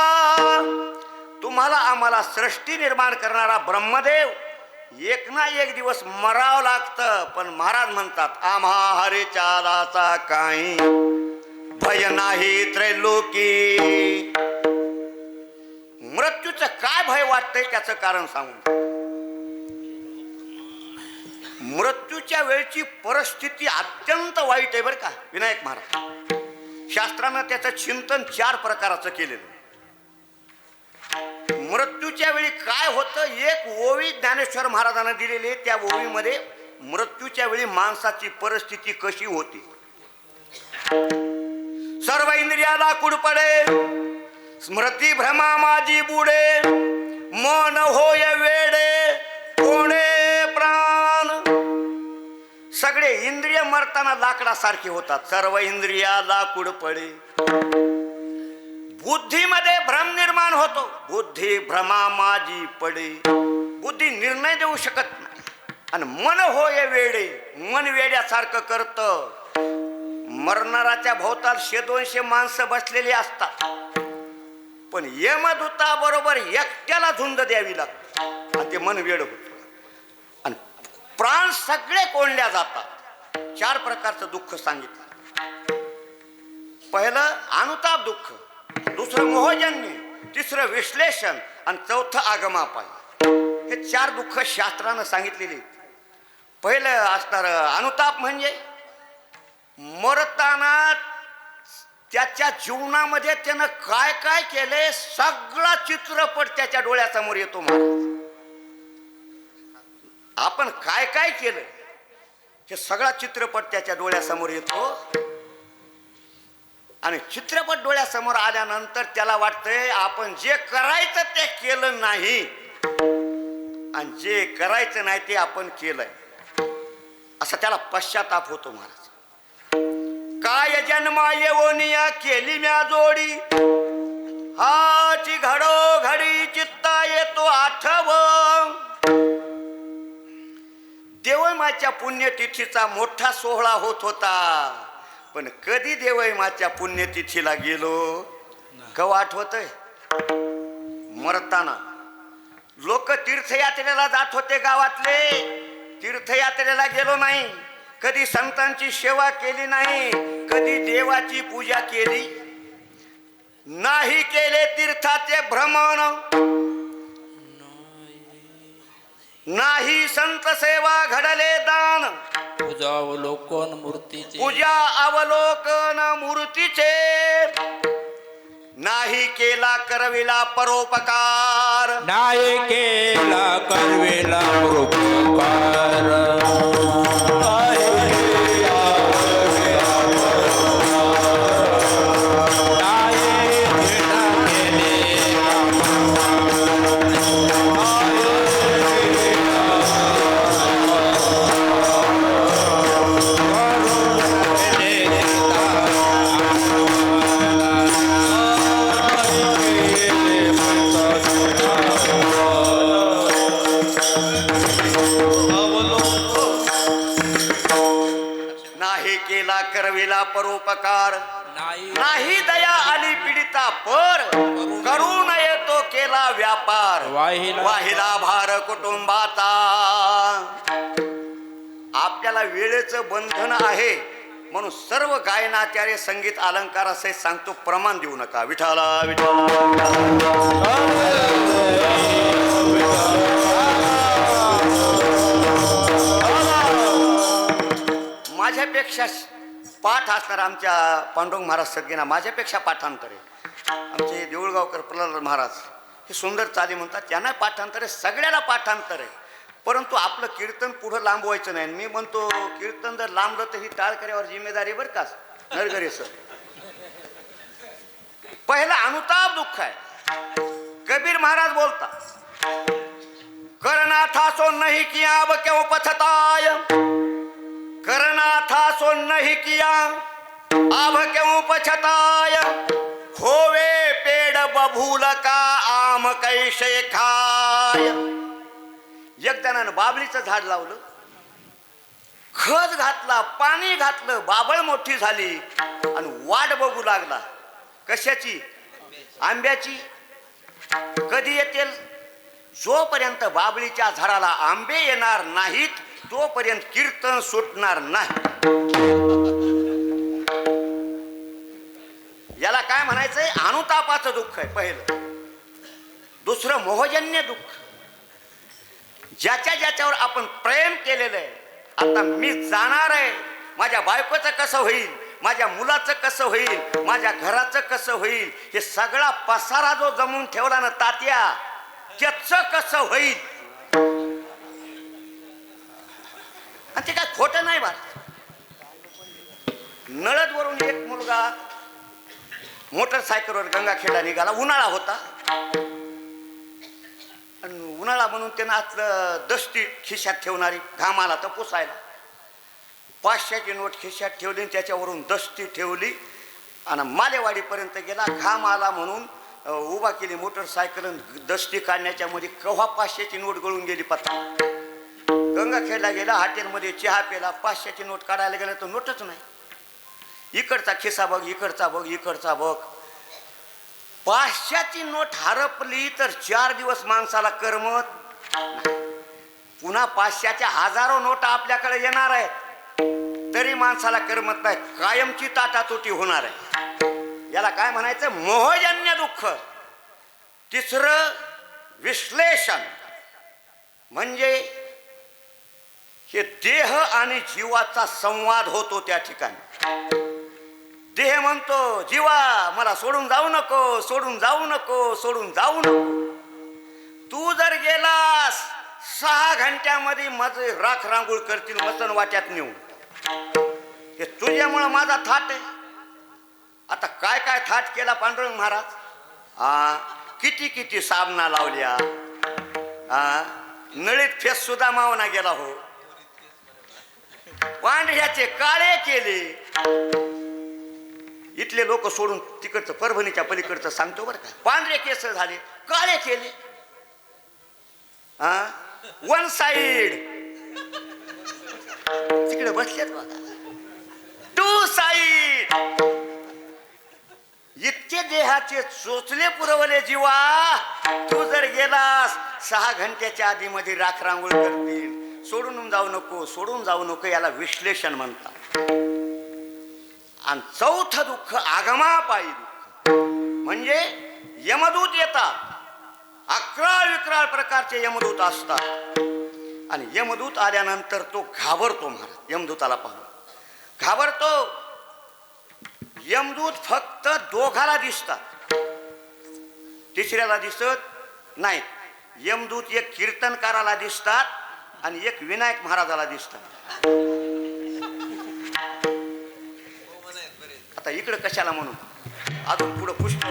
तुम्हाला आम्हाला सृष्टी निर्माण करणारा ब्रह्मदेव एक ना एक दिवस मरावं लागतं. पण महाराज म्हणतात आम्हा हरे चालाचा काही भय नाही त्रैलोकी. मृत्यूचं काय भय वाटतंय त्याचं कारण सांगू. मृत्यूच्या वेळची परिस्थिती अत्यंत वाईट आहे बरं का विनायक महाराज. शास्त्रानं त्याचं चिंतन 4 प्रकाराचं केलेलं. मृत्यूच्या वेळी काय होतं, एक ओवी ज्ञानेश्वर महाराजांना दिलेली. त्या ओवीमध्ये मृत्यूच्या वेळी माणसाची परिस्थिती कशी होती. सर्व इंद्रियाला कुडपडे, स्मृती भ्रमा माझी बुडे, मन होय वेडे कोणे प्राण. सगळे इंद्रिय मरताना लाकडासारखे होतात. सर्व इंद्रियाला कुडपडे. बुद्धीमध्ये भ्रम निर्माण होतो. बुद्धी भ्रमा माझी पडे. बुद्धी निर्णय देऊ शकत नाही. आणि मन होय वेडे, मन वेड्यासारखं करतं. मरणाराच्या भोवताल 100-200 माणसं बसलेली असतात, पण यमदूता बरोबर एकट्याला झुंज द्यावी लागते आणि ते मन वेड होत. आणि प्राण सगळे कोंडल्या जातात. 4 प्रकारचं दुःख सांगितलं. पहिलं अनुताप दुःख, दुसरं मोहजन्य, तिसरं विश्लेषण आणि चौथं आगमापाय. हे 4 दुःख शास्त्रानं सांगितलेले. पहिलं असणार अनुताप म्हणजे मरताना त्याच्या जीवनामध्ये त्यानं काय काय केले सगळा चित्रपट त्याच्या डोळ्यासमोर येतो. महाराज आपण काय काय केलं हे सगळा चित्रपट त्याच्या डोळ्यासमोर येतो. आणि चित्रपट डोळ्यासमोर आल्यानंतर त्याला वाटतंय आपण जे करायचं ते केलं नाही आणि जे करायचं नाही ते आपण केलंय, असा त्याला पश्चाताप होतो. महाराज काय जन्मा येवनिया केली म्या जोडी, हाची घडोघडी चित्ता येतो आठव. देवमाच्या पुण्यतिथीचा मोठा सोहळा होत होता, पण कधी देवमाच्या पुण्यतिथीला गेलो कवा आठवतंय? मरताना. लोक तीर्थयात्रेला जात होते गावातले, तीर्थयात्रेला गेलो नाही. कधी संतांची सेवा केली नाही, कधी देवाची पूजा केली नाही. केले तीर्थाचे भ्रमण नाही, संत सेवा घडले दान. पूजा अवलोकन मूर्तीचे, पूजा अवलोकन मूर्तीचे नाही. केला करविला परोपकार, नाही केला करवेला परोपकार. केला करविला परोपकार नाही नाही दया आली पीडिता पर करू नये तो केला व्यापार वाहिला- वाहिला भार कुटुंबाचा. आपल्याला वेळेचं बंधन आहे म्हणून सर्व गायनाचार्य संगीत अलंकार असे सांगतो, प्रमाण देऊ नका. विठाला माझ्यापेक्षा पाठ असणार आमच्या पांडुरंग महाराज सगळ्यांना माझ्यापेक्षा पाठांतर आहे. आमचे देऊळगावकर प्रल्हाद महाराज हे सुंदर चाली म्हणतात, त्यांना पाठांतर आहे, सगळ्याला पाठांतर आहे. परंतु आपलं कीर्तन पुढं लांबवायचं नाही. मी म्हणतो कीर्तन जर लांबलं तर ही टाळकऱ्यावर जिम्मेदारी बरं का नरगरे सर. पहिला अनुताप दुःख आहे. कबीर महाराज बोलता, करना था सो नहीं किया अब क्यों पछताय, करना था सो नहीं किया अब क्यों पछताय, होवे पेड़ बबूल का आम कैसे खाय. एक जणानं बाबळीचं झाड लावलं, खत घातला, पाणी घातलं, बाबळ मोठी झाली आणि वाट बघू लागला. कशाची? आंब्याची. कधी येतील? जोपर्यंत बाबळीच्या झाडाला आंबे येणार नाहीत तोपर्यंत कीर्तन सुटणार नाही. याला काय म्हणायचंय? अनुतापाचं दुःख आहे पहिलं. दुसरं मोहजन्य दुःख. ज्याच्या ज्याच्यावर आपण प्रेम केलेलं आहे, आता मी जाणार आहे, माझ्या बायकोचं कसं होईल, माझ्या मुलाचं कसं होईल, माझ्या घराचं कसं होईल, हे सगळा पसारा जो जमून ठेवला ना तात्या, त्याचं कसं होईल. आणि ते काय खोटं नाही बा. नळदवरून एक मुलगा मोटरसायकलवर गंगाखेडला निघाला. उन्हाळा होता आणि उन्हाळा म्हणून त्यानं आतलं दस्ती खिशात ठेवणारी, घाम आला तर पुसायला 500ची नोट खिशात ठेवली आणि त्याच्यावरून दस्ती ठेवली आणि मालेवाडीपर्यंत गेला. घाम आला म्हणून उभा केली मोटरसायकल, दस्ती काढण्याच्या मध्ये केव्हा 500ची नोट गळून गेली पत्ता. गंगाखेडला गेला, हॉटेलमध्ये चहा पेला, 500ची नोट काढायला गेला तर नोटच नाही. इकडचा खिसा बघ, इकडचा बघ, इकडचा बघ. 500ची नोट हरपली तर 4 दिवस माणसाला करमत. पुन्हा 500च्या हजारो नोटा आपल्याकडे येणार आहेत तरी माणसाला करमत नाही. कायमची ताटातुटी होणार आहे. याला काय म्हणायचं? मोहजन्य दुःख. तिसरं विश्लेषण, म्हणजे हे देह आणि जीवाचा संवाद होतो त्या ठिकाणी. देह म्हणतो, जीवा मला सोडून जाऊ नको, सोडून जाऊ नको, सोडून जाऊ नको. तू जर गेलास 6 घंट्यामध्ये माझे राख रांगोळ करतील मसन वाट्यात नेऊन. हे तुझ्यामुळं माझा थाट आहे. आता काय काय थाट केला पांडुरंग महाराज. किती किती साबणा लावल्या, नळीत फेस सुद्धा मावना गेला हो. पांढऱ्याचे काळे केले. इथले लोक सोडून तिकडचं परभणीच्या पलीकडचं सांगतो बरं का. पांढरे केस झाले, काळे केले. One side. तिकडे बसलेत बघा, 2 साइड. इतके देहाचे चोचले पुरवले जीवा. तू जर गेलास 6 घंट्याच्या आधी मध्ये राख रांगोळ करतील. सोडून जाऊ नको, सोडून जाऊ नको. याला विश्लेषण म्हणतात. आणि चौथं दुःख आगमापायी दुःख, म्हणजे यमदूत येतात. 11 विक्राळ प्रकारचे यमदूत असतात आणि यमदूत आल्यानंतर तो घाबरतो. महाराज यमदूताला पाहून घाबरतो. यमदूत फक्त 2घाला दिसतात, तिसऱ्याला दिसत नाही. यमदूत एक कीर्तनकाराला दिसतात आणि एक विनायक महाराजाला दिसतात. आता इकडं कशाला म्हणून अजून पुढं पुष्प.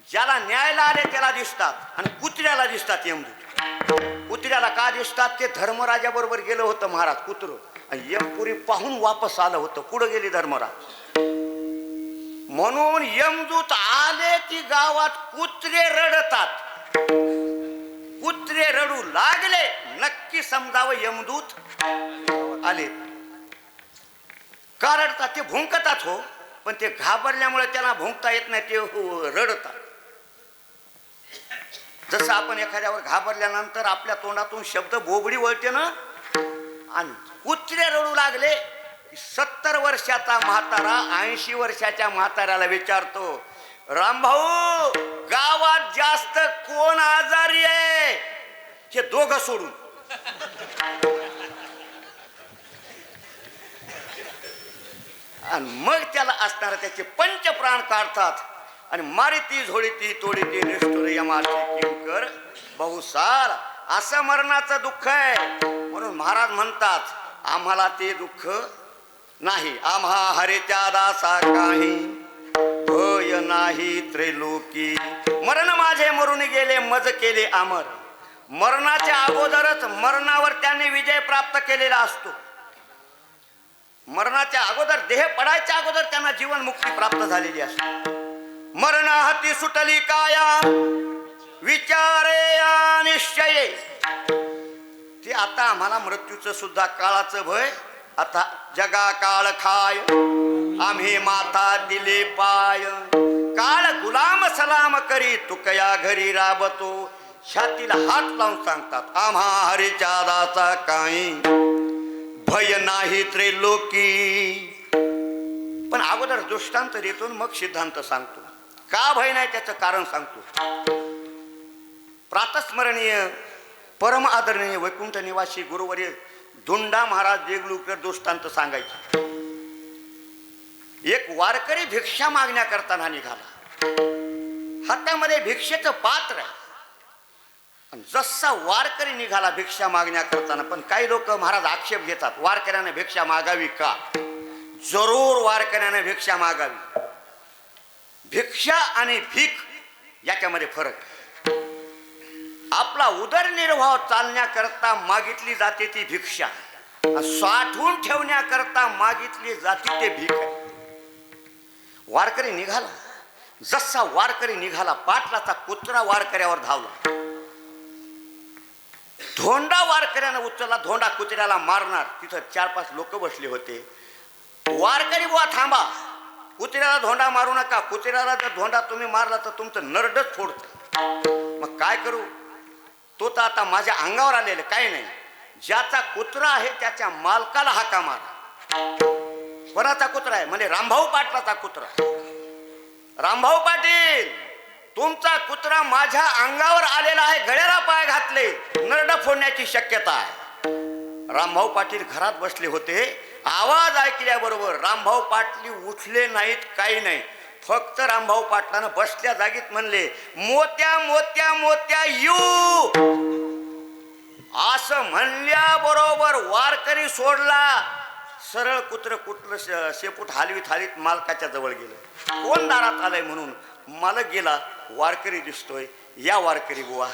ज्याला न्यायला आले त्याला दिसतात आणि कुत्र्याला दिसतात यमदूत. कुत्र्याला का दिसतात? ते धर्मराजा बरोबर गेलं होतं महाराज कुत्र, आणि यमपुरी पाहून वापस आलं होतं. कुठं गेली धर्मराज? म्हणून यमदूत आले की गावात कुत्रे रडतात. कुत्रे रडू लागले नक्की समजावं यमदूत आले. का रडतात? ते भुंकतात हो, पण ते घाबरल्यामुळे त्यांना भुंकता येत नाही, ते रडतात. जसं आपण एखाद्यावर घाबरल्यानंतर आपल्या तोंडातून शब्द बोबडी वळते ना, आणि कुत्रे रडू लागले. 70 वर्षाचा म्हातारा 80 वर्षाच्या म्हाताऱ्याला विचारतो, रामभाऊ गावात जास्त कोण आजारी आहे? हे दोघं सोडून. आणि मग त्याला असणारा त्याचे पंचप्राण काढतात आणि मारिती झोडीती तोडीती निष्ठुर यमाचे किंकर बहुसार. असं मरणाचं दुःख आहे. म्हणून महाराज म्हणतात, आम्हाला ते दुःख नाही. आम्हा हरेच्या दासा काही भय नाही त्रैलोकी. मरण माझे मरून गेले मज केले अमर. मरणाच्या अगोदरच मरणावर त्यांनी विजय प्राप्त केलेला असतो. मरणाच्या अगोदर, देह पडायच्या अगोदर त्यांना जीवन मुक्ती प्राप्त झालेली असते. मरण हाती सुटली काया विचारे निश्चये. ते आता आम्हाला मृत्यूचं सुद्धा काळाचं भय. आता जगा काळ खाय आम्ही माथा दिले पाय. काळ गुलाम सलाम करी तुकया घरी राबतो. छातीला हात लावून सांगतात, आम्हा हरीच्या दासा काही भय नाही त्रैलोकी. पण अगोदर दृष्टांत देतो, मग सिद्धांत सांगतो. का भय नाही त्याचं कारण सांगतो. प्रातस्मरणीय परम आदरणीय वैकुंठ निवासी गुरुवर्य धुंडा महाराज देगलूरकर दृष्टांत सांगायचे. एक वारकरी भिक्षा मागण्या करताना निघाला. हातामध्ये भिक्षेचं पात्र आहे. जसा वारकरी निघाला भिक्षा मागण्या करताना, पण काही लोक महाराज आक्षेप घेतात, वारकऱ्याने भिक्षा मागावी का? जरूर वारकऱ्याने भिक्षा मागावी. भिक्षा आणि भीक याच्यामध्ये फरक. आपला उदरनिर्वाह चालण्याकरता मागितली जाते ती भिक्षा, साठवून ठेवण्याकरता मागितली जाते ते भीक आहे. वारकरी निघाला. जसा वारकरी निघाला, पाटलाचा कुत्रा वारकऱ्यावर धावला. धोंडा वारकऱ्यानं उचलला. धोंडा कुत्र्याला मारणार. तिथं 4-5 लोक बसले होते. वारकरी बुवा थांबा, कुत्र्याला धोंडा मारू नका. कुत्र्याला जर धोंडा तुम्ही मारला तर तुमचं नरडच फोडतं. मग काय करू? तो तर आता माझ्या अंगावर आलेलं काही नाही. ज्याचा कुत्रा आहे त्याच्या मालकाला हाका मारा. कोणाचा कुत्रा आहे? म्हणजे रामभाऊ पाटलाचा कुत्रा. रामभाऊ पाटील, तुमचा कुत्रा माझ्या अंगावर आलेला आहे, गळ्याला पाय घातले, नरड फोडण्याची शक्यता आहे. रामभाऊ पाटील घरात बसले होते. आवाज ऐकल्याबरोबर रामभाऊ पाटील उठले नाहीत, काही नाही. फक्त रामभाऊ पाटलानं बसल्या जागीत म्हणले, मोत्या मोत्या मोत्या यू. असं म्हणल्याबरोबर वारकरी सोडला. सरळ कुत्र कुठलं शेपूट हलवीत हलवीत मालकाच्या जवळ गेलं. कोण दारात आलंय म्हणून. मालक गेला. वारकरी दिसतोय. या वारकरी बुवा.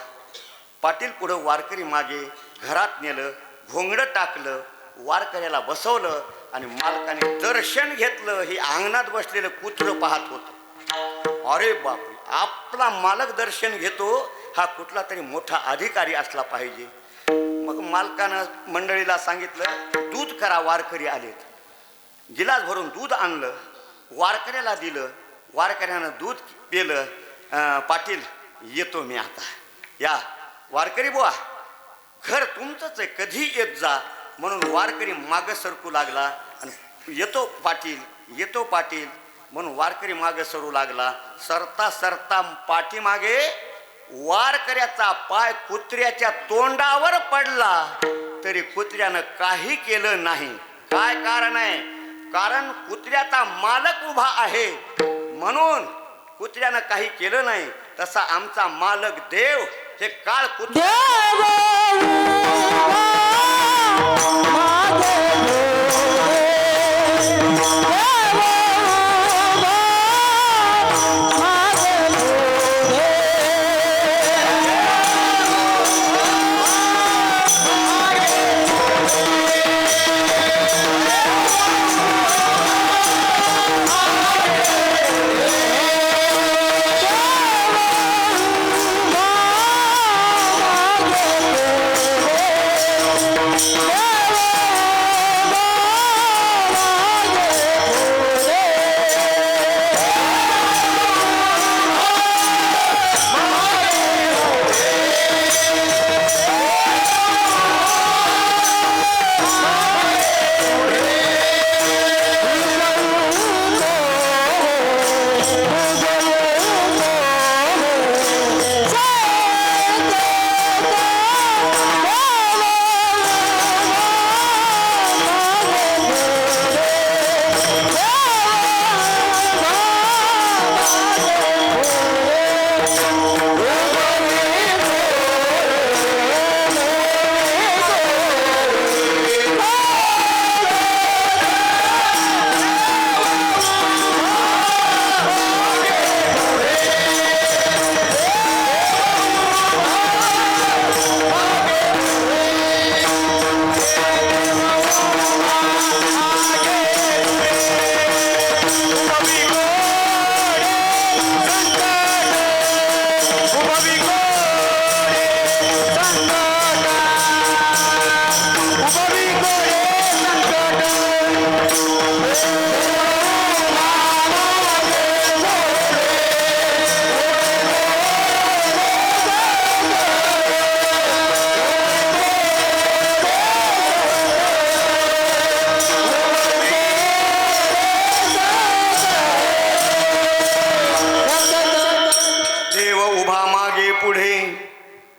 पाटील पुढं, वारकरी मागे. घरात नेलं, घोंगडं टाकलं, वारकऱ्याला बसवलं आणि मालकाने दर्शन घेतलं. हे अंगणात बसलेलं कुत्र पाहत होतं. अरे बापरे, आपला मालक दर्शन घेतो, हा कुठला तरी मोठा अधिकारी असला पाहिजे. मग मालकानं मंडळीला सांगितलं, दूध करा, वारकरी आलेत. गिलास भरून दूध आणलं, वारकऱ्याला दिलं. वारकऱ्यानं दूध पिलं. पाटील येतो मी आता. या वारकरी बुवा, घर तुमचंच आहे, कधी येत जा. म्हणून वारकरी मागं सरकू लागला आणि येतो पाटील, येतो पाटील म्हणून वारकरी मागं सरू लागला. सरता सरता पाठीमागे वारकऱ्याचा पाय कुत्र्याच्या तोंडावर पडला, तरी कुत्र्यानं काही केलं नाही. काय कारण आहे? कारण कुत्र्याचा मालक उभा आहे म्हणून कुत्र्यानं काही केलं नाही. तसा आमचा मालक देव हे काळ कुत्र्या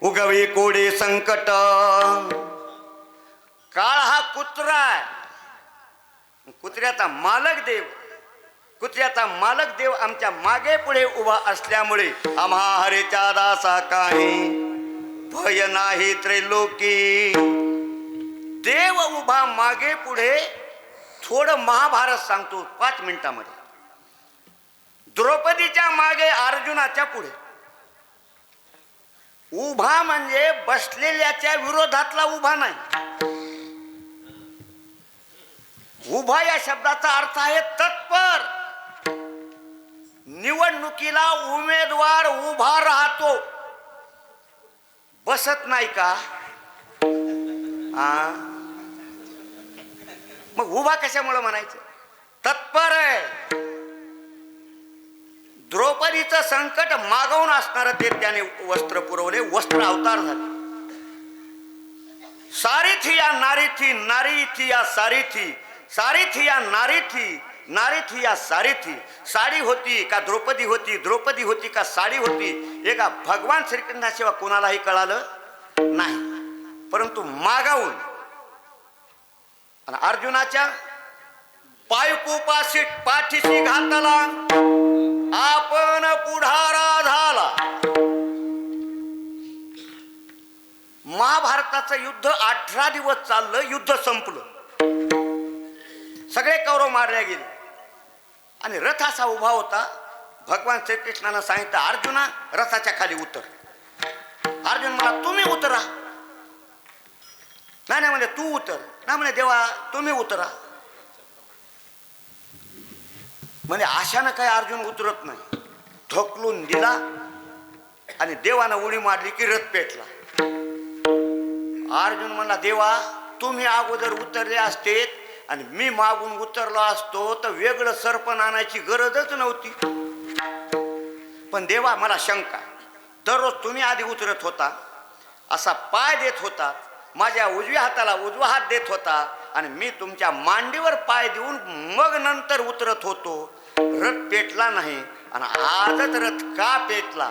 उगवी कोडी संकट. काळ हा कुत्रा आहे, कुत्र्याचा मालक देव, कुत्र्याचा मालक देव आमच्या मागे पुढे उभा असल्यामुळे आम्हा हरेच्या दासा काही भय नाही त्रैलोकी. देव उभा मागे पुढे. थोडं महाभारत सांगतो 5 मिनिटामध्ये. द्रौपदीच्या मागे अर्जुनाच्या पुढे उभा म्हणजे बसलेल्याच्या विरोधातला उभा नाही. उभा या शब्दाचा अर्थ आहे तत्पर. निवडणुकीला उमेदवार उभा राहतो, बसत नाही का? मग उभा कशामुळे म्हणायचं? तत्पर आहे. द्रौपदीचं संकट मागवून असणार ते त्याने वस्त्र पुरवले, वस्त्र अवतार झाले. सारीथी या नारीथी, नारीथी या सारीथी, सारीथी या नारीथी, नारीथी या सारीथी. साडी होती का द्रौपदी होती, द्रौपदी होती का साडी होती, एका भगवान श्रीकृष्णाशिवाय कोणालाही कळालं नाही. परंतु मागावून. आणि अर्जुनाच्या पायकुपाशी पाठीशी घातला, आपण पुढारा झाला. महाभारताचं युद्ध 18 दिवस चाललं. युद्ध संपलं, सगळे कौरव मारले गेले आणि रथ असा उभा होता. भगवान श्रीकृष्णानं सांगितलं, अर्जुना रथाच्या खाली उतर. अर्जुन मला तुम्ही उतरा. नाही म्हणे तू उतर. नाही म्हणे देवा तुम्ही उतरा. म्हणजे आशानं काय अर्जुन उतरत नाही. ढकलून दिला आणि देवानं उडी मारली की रथ पेटला. अर्जुन म्हणला, देवा तुम्ही अगोदर उतरले असते आणि मी मागून उतरलो असतो तर वेगळं सरपण आणायची गरजच नव्हती. पण देवा मला शंका, दररोज तुम्ही आधी उतरत होता, असा पाय देत होता, माझ्या उजव्या हाताला उजवा हात देत होता आणि मी तुमच्या मांडीवर पाय देऊन मग नंतर उतरत होतो. रथ पेटला नाही आणि आजच रथ का पेटला?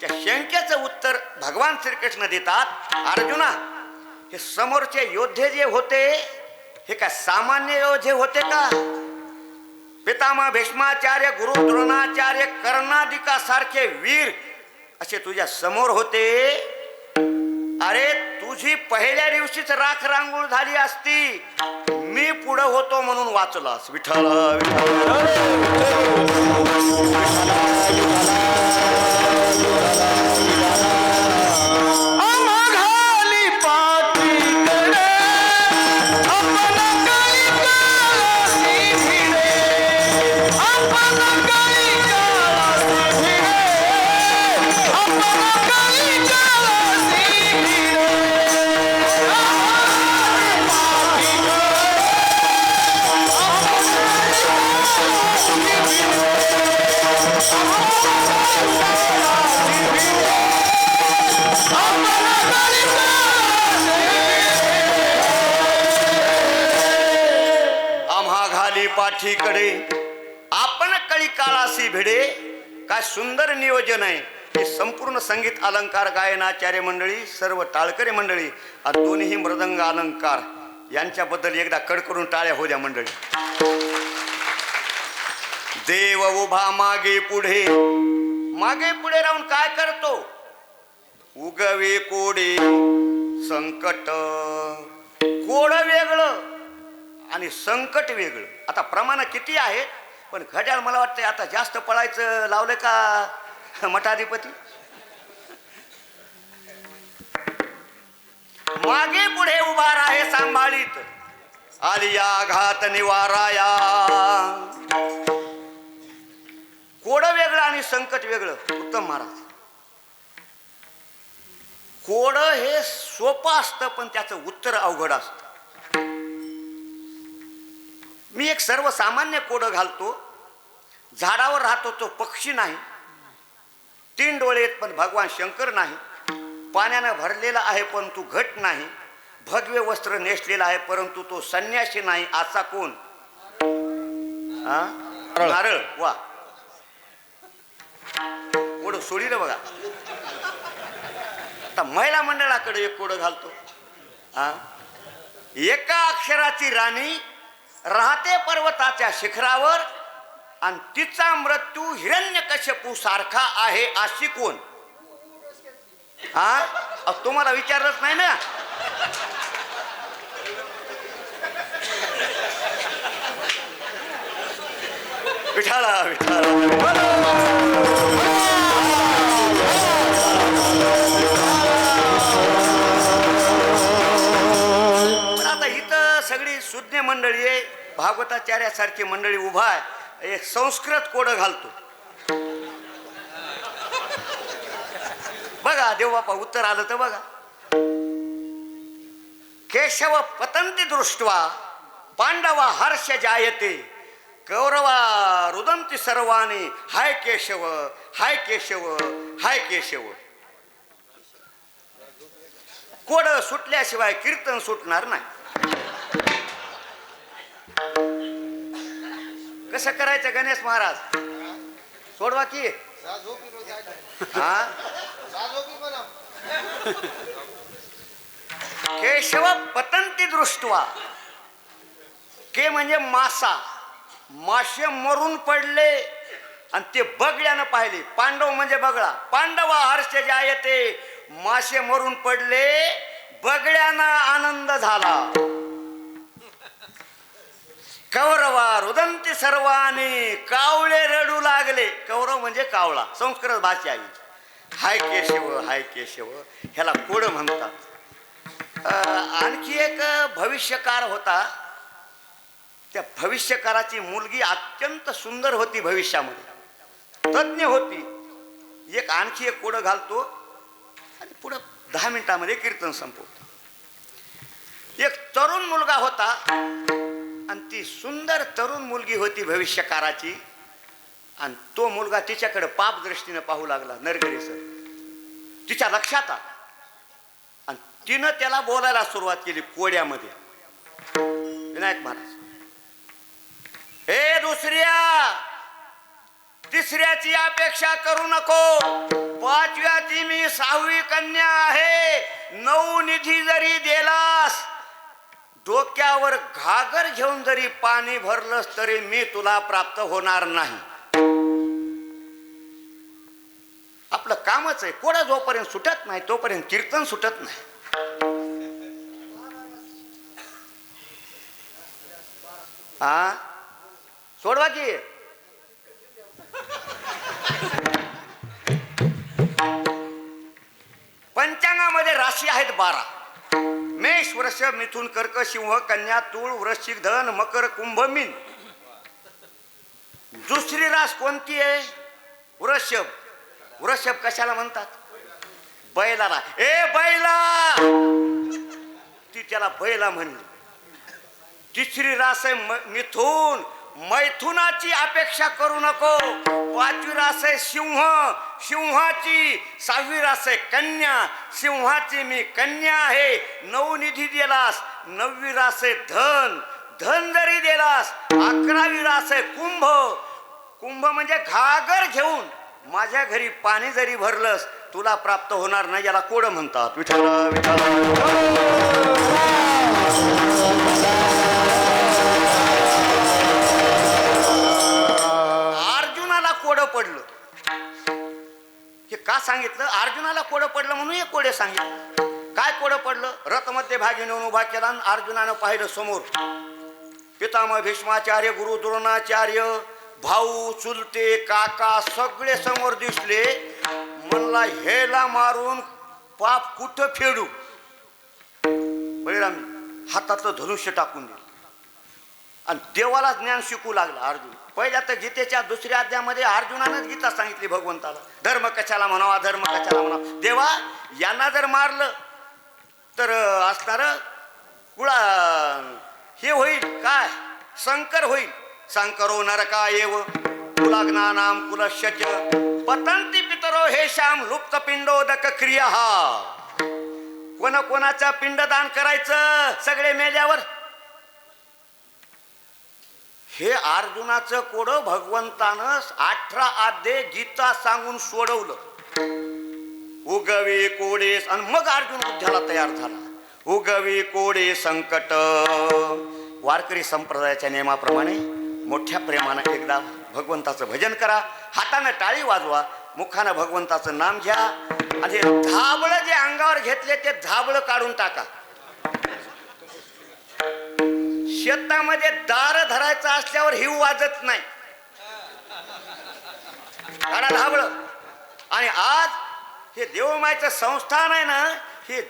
त्या शंकेचं उत्तर भगवान श्रीकृष्ण देतात, अर्जुना हे समोरचे योद्धे जे होते हे काय सामान्य योद्धे होते का? पितामह भीष्माचार्य, गुरु द्रोणाचार्य, कर्णादिकासारखे वीर असे तुझ्या समोर होते. अरे तुझी पहिल्या दिवशीच राख रांगोळ झाली असती, मी पुढं होतो म्हणून वाचलास. विठ्ठल आम्हाघाली पाठीकडे आपण काळी काळासी भिडे, आपण काळी काळासी भिडे, आपण काळी काळासी भिडे. आम्हा घाली पाठीकडे आपण कळी काळासी भिडे. काय सुंदर नियोजन आहे. हे संपूर्ण संगीत अलंकार गायनाचार्य मंडळी, सर्व टाळकरी मंडळी आणि दोन्ही मृदंग अलंकार यांच्याबद्दल एकदा कडकडून टाळ्या होऊ द्या मंडळी. देव उभा मागे पुढे, मागे पुढे राहून काय करतो? उगवे कोडे संकट. कोड वेगळं आणि संकट वेगळं. आता प्रमाण किती आहेत, पण घड्याळ मला वाटतं आता जास्त पळायचं लावलं का मठाधिपती? मागे पुढे उभा राहे सांभाळीत, आलिया घात निवाराया. कोड वेगळं आणि संकट वेगळं. उत्तम महाराज, कोड हे सोपं असतं पण त्याचं उत्तर अवघड असतं. मी एक सर्वसामान्य कोडं घालतो. झाडावर राहतो तो पक्षी नाही, 3 डोळे आहेत पण भगवान शंकर नाही, पाण्यानं भरलेला आहे परंतु घट नाही, भगवे वस्त्र नेसलेला आहे परंतु तो संन्यासी नाही. असा कोण? नारळ. वा, कोड सोडीलं बघा. आता महिला मंडळाकडे एक कोडं घालतो. हा, एका अक्षराची राणी राहते पर्वताच्या शिखरावर आणि तिचा मृत्यू हिरण्यकश्यपू सारखा आहे अशी कोण? हा, तुम्हाला विचारलंच नाही ना. विठाला विठाला आता इथं सगळी सुज्ञ मंडळी आहे, भागवताचार्यासारखी मंडळी उभा आहे, एक संस्कृत कोड घालतो. बघा देवबापा उत्तर आलं तर बघा. केशव पतंती दृष्ट्वा पांडवा हर्ष जायते कौरवा रुदंती सर्वानी हाय केशव हाय केशव हाय केशव. कोड सुटल्याशिवाय कीर्तन सुटणार नाही. कसं करायचं गणेश महाराज? सोडवा की. हा, केशव पतंती दृष्ट्वा. के म्हणजे मासा, मासे मरून पडले आणि ते बगड्यानं पाहिले. पांडव म्हणजे बगळा. पांडवा हर्ष जायते, मासे मरून पडले, बगड्यानं आनंद झाला. कौरवा रुदंती सर्वानी, कावळे रडू लागले. कौरव म्हणजे कावळा, संस्कृत भाषा आहे. हाय केशव हाय केशव ह्याला कोड म्हणतात. आणखी एक भविष्यकार होता. त्या भविष्यकाराची मुलगी अत्यंत सुंदर होती, भविष्यामध्ये तज्ञ होती. एक आणखी एक कोड घालतो आणि पुढं 10 मिनिटामध्ये कीर्तन संपवतो. एक तरुण मुलगा होता आणि ती सुंदर तरुण मुलगी होती भविष्यकाराची. आणि तो मुलगा तिच्याकडे पाप दृष्टीने पाहू लागला. नरगरीसर तिच्या लक्षात आला आणि तिनं त्याला बोलायला सुरुवात केली कोड्यामध्ये. विनायक महाराज, हे दुसऱ्या तिसऱ्याची अपेक्षा करू नको. 5व्याची मी 6वी कन्या आहे. 9 निधी जरी दिलास, डोक्यावर घागर घेऊन जरी पाणी भरलंस तरी मी तुला प्राप्त होणार नाही. आपलं कामच आहे. कोडा जोपर्यंत सुटत नाही तोपर्यंत कीर्तन सुटत नाही. हा, सोडवा की. पंचांगामध्ये राशी आहेत 12. मेष वृषभ मिथुन कर्क सिंह कन्या तुळ वृश्चिक धन मकर कुंभ मीन. दुसरी रास कोणती आहे? वृषभ. वृषभ कशाला म्हणतात? बैलाला. ए बैला, ती त्याला बैला म्हणली. तिसरी रास आहे मिथुन. मैथुनाची अपेक्षा करू नको. 5वी रास आहे सिंह. सिंहाची 6वी रास आहे कन्या. सिंहाची मी कन्या आहे. 9 निधी दिलास. 9वी रास आहे धन. धन जरी दिलास. 11वी रास आहे कुंभ. कुंभ म्हणजे घागर घेऊन माझ्या घरी पाणी जरी भरलंस तुला प्राप्त होणार नाही. याला कोड म्हणतात. विठाला विठाला. अर्जुनाला कोड पडलं. हे का सांगितलं? अर्जुनाला कोड पडलं म्हणून हे कोडे सांगितलं. काय कोड पडलं? रथमध्ये भागी नेऊन उभा केला आणि अर्जुनानं पाहिलं समोर पितामह भीष्माचार्य, गुरु द्रोणाचार्य, भाऊ चुलते काका सगळे समोर दिसले. म्हणला हेला मारून पाप कुठं फेडू? बळीराम हातातलं धनुष्य टाकून दिलं आणि देवाला ज्ञान शिकू लागला अर्जुन. पहिल्या तर गीतेच्या 2ऱ्या अध्यायामध्ये अर्जुनानंच गीता सांगितली भगवंताला. धर्म कशाला म्हणावा, अधर्म कशाला म्हणावा. देवा यांना जर मारलं तर असणार कुळा हे होईल काय? संकर होईल. संकरो नरका येव कुलाग्नानाम कुलश्च पतंती पितरो हे श्याम लुप्त पिंडोदक क्रिया. कोणाचं पिंडदान करायचं सगळे मेल्यावर? हे अर्जुनाचं कोड भगवंतानं 18 अध्याय गीता सांगून सोडवलं. उगवी कोडे आणि मग अर्जुन युद्धाला तयार झाला. उगवी कोडे संकट. वारकरी संप्रदायाच्या नियमाप्रमाणे मोठ्या प्रेमानं एकदा भगवंताचं भजन करा, हातानं टाळी वाजवा, मुखानं भगवंताचं नाम घ्या आणि झाबळं जे अंगावर घेतले ते झाबळं काढून टाका. शेतामध्ये दार धरायचं असल्यावर हिव वाजत नाही, काढा झाबळं. आणि आज हे देवमायचं संस्थान आहे ना, हे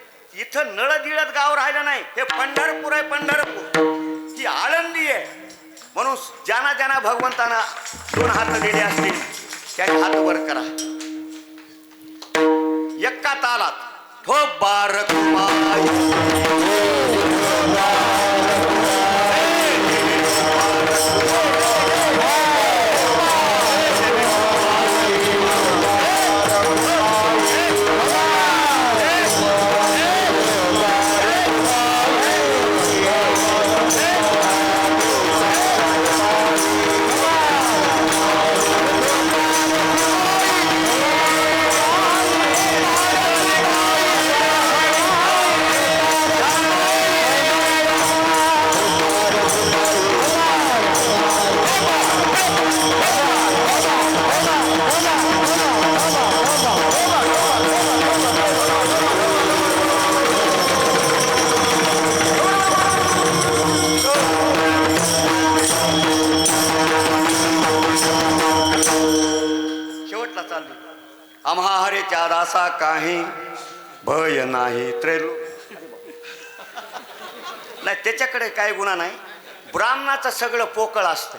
इथं नळदिळत गाव राहिलं नाही, हे पंढरपूर आहे. पंढरपूर ही आळंदी आहे. म्हणून ज्यांना ज्यांना भगवंताना 2 हात दिले असतील त्याने हात वर करा. एक्का तालात हो बारक आम्हा हरेच्या दासा काही भय नाही. त्रैलो नाही, त्याच्याकडे काही गुन्हा नाही. ब्राह्मणाचं सगळं पोकळ असतं.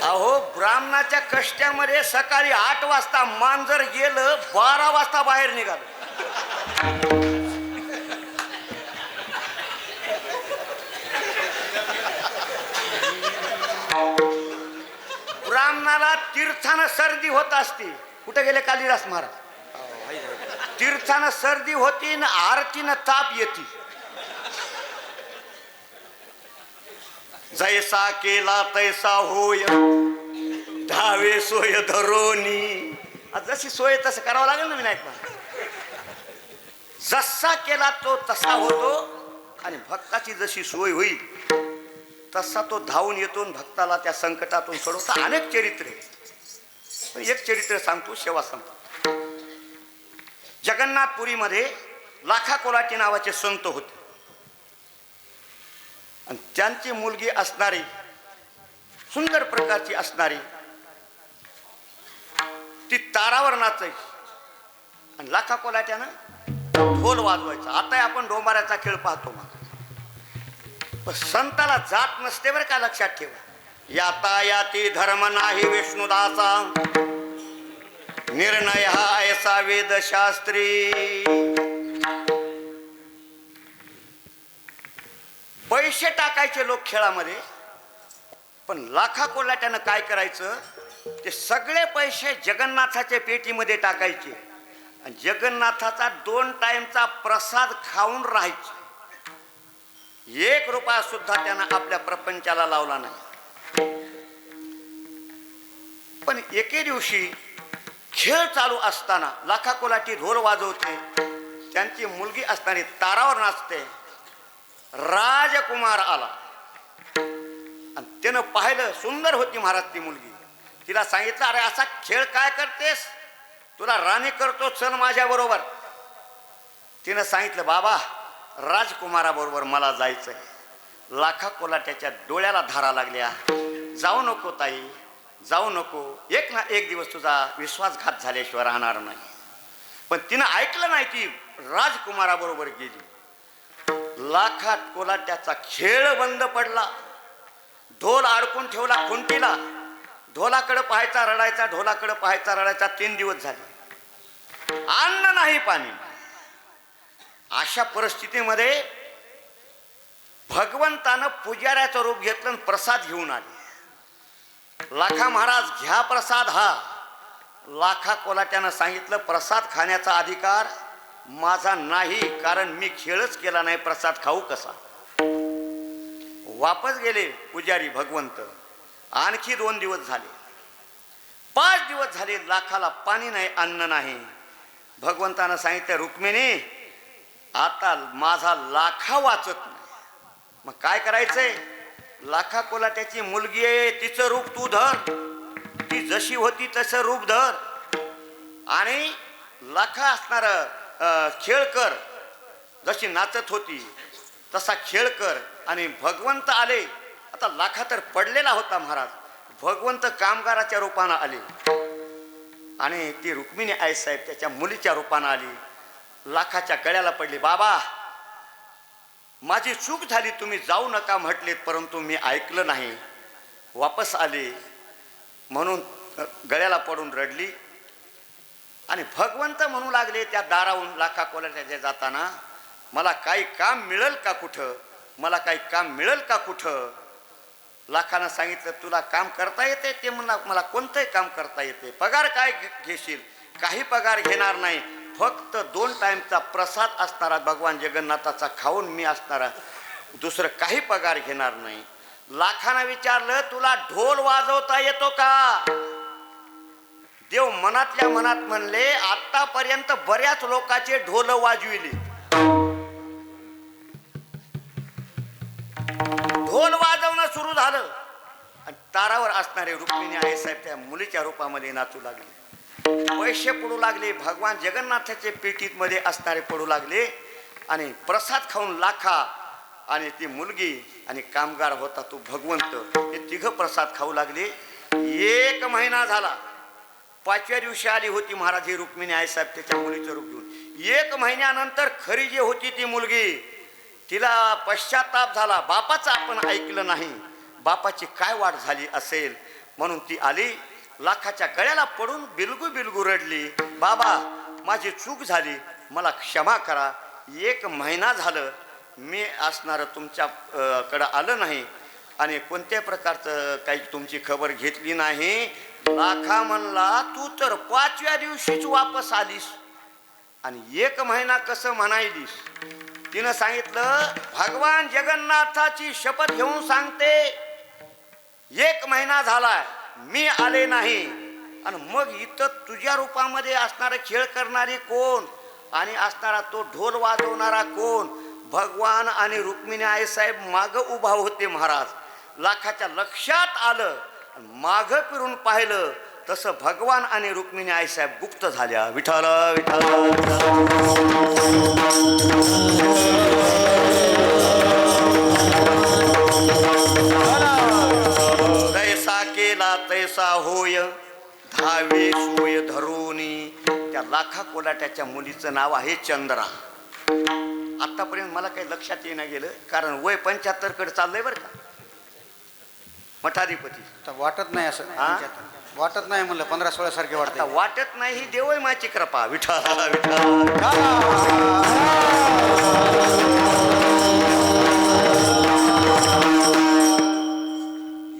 अहो, ब्राह्मणाच्या कष्ट्यामध्ये सकाळी 8 वाजता मांजर गेलं, 12 वाजता बाहेर निघालं. ब्राह्मणाला तीर्थानं सर्दी होत असती. कुठे गेले कालिदास महाराज? तीर्थानं सर्दी होती ना आरतीनं ताप येते. जैसा केला तैसा होय, धावे सोय धरोनी. जशी सोय तसं करावं लागेल ना विनायक महाराज. जसा केला तो तसा होतो आणि भक्ताची जशी सोय होईल तसा तो धावून येतो भक्ताला त्या संकटातून सोडवता. अनेक चरित्रे, एक चरित्र सांगतो, सेवा सांगतो. जगन्नाथपुरीमध्ये लाखा कोलाटी नावाचे संत होते आणि त्यांची मुलगी असणारी, सुंदर प्रकारची असणारी, ती तारावर नाचायची आणि लाखा कोलाट्यानं ढोल वाजवायचा. आता आपण डोंबाऱ्याचा खेळ पाहतो. मग संताला जात नसते बरं का, लक्षात ठेवा. याता याती धर्म नाही विष्णुदाचा, निर्णय हा ऐसा वेदशास्त्री. पैसे टाकायचे लोक खेळामध्ये, पण लाखा कोल्हाट्यानं काय करायचं, ते सगळे पैसे जगन्नाथाच्या पेटीमध्ये टाकायचे आणि जगन्नाथाचा 2 टाइमचा प्रसाद खाऊन राहायचे. 1 रुपया सुद्धा त्यानं आपल्या प्रपंचाला लावला नाही. पण एके दिवशी खेळ चालू असताना लाखा कोलाटी ढोल वाजवते, त्यांची मुलगी असणारी तारावर नाचते. राजकुमार आला आणि त्यानं पाहिलं, सुंदर होती महाराज ती मुलगी. तिला सांगितलं, अरे असा खेळ काय करतेस, तुला राणी करतो, चल माझ्या बरोबर. तिनं सांगितलं, बाबा राजकुमाराबरोबर मला जायचंय. लाखा कोलाट्याच्या डोळ्याला धारा लागल्या. जाऊ नको ताई, जाऊ नको, एक ना एक दिवस तुझा विश्वासघात झाल्याशिवाय राहणार नाही. पण तिनं ऐकलं नाही, ती राजकुमाराबरोबर गेली. लाखा कोलाट्याचा खेळ बंद पडला. ढोल अडकून ठेवला खुंटीला. ढोलाकडे पाहायचा रडायचा, ढोलाकडे पाहायचा रडायचा. 3 दिवस झाले, अन्न नाही पाणी. अशा परिस्थितीमध्ये भगवंतानं पुजाऱ्याचं रूप घेतलं आणि प्रसाद घेऊन आले. लाखा महाराज घ्या प्रसाद. हा लाखा कोलाट्यानं सांगितलं, प्रसाद खाण्याचा अधिकार माझा नाही, कारण मी खेळच केला नाही, प्रसाद खाऊ कसा. वापस गेले पुजारी भगवंत. आणखी 2 दिवस झाले, 5 दिवस झाले, लाखाला पाणी नाही, अन्न नाही. भगवंतानं सांगितलं, रुक्मिणी आता माझा लाखा वाचत नाही. मग काय करायचंय? लाखा कोलाट्याची मुलगी आहे, तिचं रूप तू धर, ती जशी होती तसं रूप धर आणि लाखा असणार खेळ कर, जशी नाचत होती तसा खेळ कर. आणि भगवंत आले. आता लाखा तर पडलेला होता महाराज, भगवंत कामगाराच्या रूपानं आले आणि ती रुक्मिणी आईसाहेब त्याच्या मुलीच्या रूपानं आली. लाखाच्या गळ्याला पडली. बाबा माझी चूक झाली, तुम्ही जाऊ नका म्हटलेत, परंतु मी ऐकलं नाही, वापस आले. म्हणून गळ्याला पडून रडली. आणि भगवंत म्हणू लागले त्या दाराहून लाखा कोलाट्याच्या जाताना, मला काही काम मिळेल का कुठं, मला काही काम मिळेल का कुठं. लाखानं सांगितलं, तुला काम करता येते? ते म्हणला, मला कोणतंही काम करता येते. पगार काय घेशील? काही पगार घेणार नाही, फक्त 2 टाइमचा प्रसाद असणारा भगवान जगन्नाथाचा खाऊन मी असणारा, दुसरं काही पगार घेणार नाही. लाखानं विचारलं, तुला ढोल वाजवता येतो का? देव मनातल्या मनात म्हणले, आतापर्यंत बऱ्याच लोकांचे ढोल वाजविले, ढोल वाजवणं सुरू झालं आणि तारावर असणारे रुक्मिणी आईसाहेब त्या मुलीच्या रूपामध्ये नाचू लागले. पैसे पडू लागले, भगवान जगन्नाथाचे पेटीमध्ये असणारे पडू लागले. आणि प्रसाद खाऊन लाखा आणि ती मुलगी आणि कामगार होता तो भगवंत, हे तिघं प्रसाद खाऊ लागले. 1 महिना झाला. 5व्या दिवशी आली होती महाराज ही रुक्मिणी आईसाहेब त्याच्या मुलीचं रूप घेऊन. 1 महिन्यानंतर खरी जी होती ती मुलगी, तिला पश्चाताप झाला, बापाचं आपण ऐकलं नाही, बापाची काय वाट झाली असेल. म्हणून ती आली, लाखाच्या गळ्याला पडून बिलगू बिलगू रडली. बाबा माझी चूक झाली, मला क्षमा करा. 1 महिना झालं मी असणारं तुमच्याकडं आलं नाही आणि कोणत्या प्रकारचं काही तुमची खबर घेतली नाही. लाखा म्हणला, तू तर 5व्या दिवशीच वापस आलीस आणि 1 महिना कसं म्हणायलीस? तिनं सांगितलं, भगवान जगन्नाथाची शपथ घेऊन सांगते, 1 महिना झालाय मी आले नाही. आणि मग इथं तुझ्या रूपामध्ये असणारे खेळ करणारी कोण आणि असणारा तो ढोल वाजवणारा कोण? भगवान आणि रुक्मिणी आईसाहेब मागं उभा होते महाराज. लाखाच्या लक्षात आलं, मागं फिरून पाहिलं तसं भगवान आणि रुक्मिणी आईसाहेब गुप्त झाल्या. विठ्ठल विठ्ठल तैसा केला तैसा होय, धावे सोय धरोनी. त्या लाखा कोलाट्याच्या मुलीचं नाव आहे चंद्रा. आतापर्यंत मला काही लक्षात येणं गेलं, कारण वय 75 कडे चाललंय बरं का मठाधिपती. वाटत नाही असं, हा? वाटत नाही म्हणलं, 15-16 सारखे वाटत. आता वाटत नाही, ही देवय माची कृपा. विठ्ठल विठ्ठल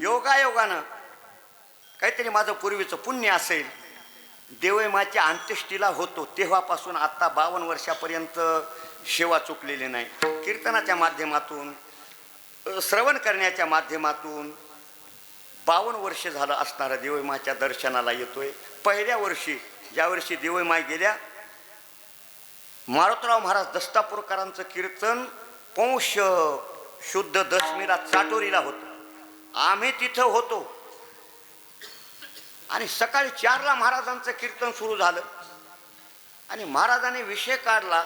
योगायोगानं काहीतरी माझं पूर्वीचं पुण्य असेल. देवयमाच्या अंत्येष्टीला होतो तेव्हापासून आता 52 वर्षापर्यंत सेवा चुकलेली नाही. कीर्तनाच्या माध्यमातून, श्रवण करण्याच्या माध्यमातून 52 वर्ष झालं असणारा देवयमाच्या दर्शनाला येतोय. पहिल्या वर्षी ज्या वर्षी देवयमाय गेल्या, मारुतराव महाराज दस्तापूरकरांचं कीर्तन पौष शुद्ध दशमीला चाटोरीला होतं. आम्ही तिथं होतो आणि सकाळी 4ला महाराजांचं कीर्तन सुरू झालं आणि महाराजांनी विषय काढला,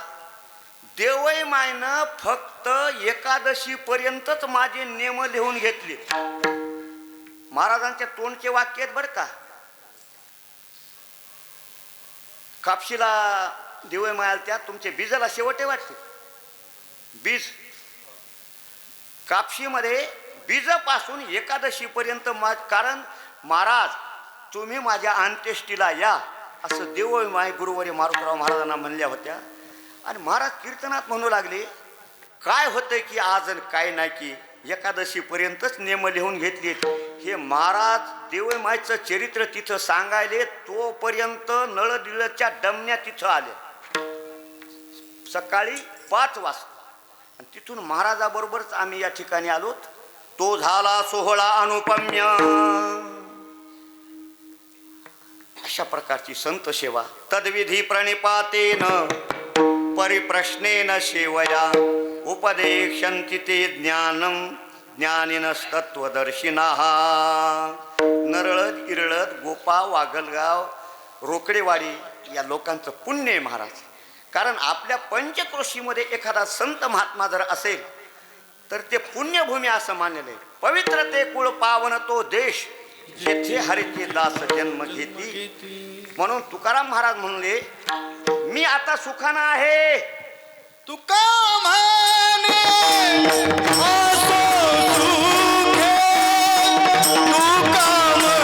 देवयमायनं फक्त एकादशी पर्यंतच माझे नियम लिहून घेतले. महाराजांच्या तोंडचे वाक्य आहेत बरं का. कापशीला देवयमाय आल्या, तुमचे बीजाला शेवटे वाटते. बीज कापशीमध्ये बीजापासून एकादशी पर्यंत कारण महाराज तुम्ही माझ्या अंत्येष्टीला या असं देवयमाय गुरुवारी मारुतराव महाराजांना म्हणल्या होत्या. आणि महाराज कीर्तनात म्हणू लागले, काय होतंय की आज काय नाही की एकादशी पर्यंतच नियम लिहून घेतले. हे महाराज देवयमायचं चरित्र तिथं सांगायले, तोपर्यंत नळदिळच्या डमण्या तिथं आल्या सकाळी 5 वाजता. आणि तिथून महाराजाबरोबरच आम्ही या ठिकाणी आलोत. तो झाला सोहळा अनुपम्य. अशा प्रकारची संत सेवा. तद्विधी प्रणिपातेन परिप्रश्नेन सेवया उपदेशन्ति ते ज्ञानम ज्ञानिनस्तत्वदर्शिनः. नरळद, इरळद, गोपा, वागलगाव, रोकडेवाडी या लोकांचं पुण्य आहे महाराज. कारण आपल्या पंचक्रोशीमध्ये एखादा संत महात्मा जर असेल तर ते पुण्यभूमी असं मानलेलं आहे. पवित्र ते कुळ पावन तो देश जेथे हरीचे दास जन्म घेती. म्हणून तुकाराम महाराज म्हणले मी आता सुखानं आहे. तुका म्हणे असो सुखे, तुका म्हणे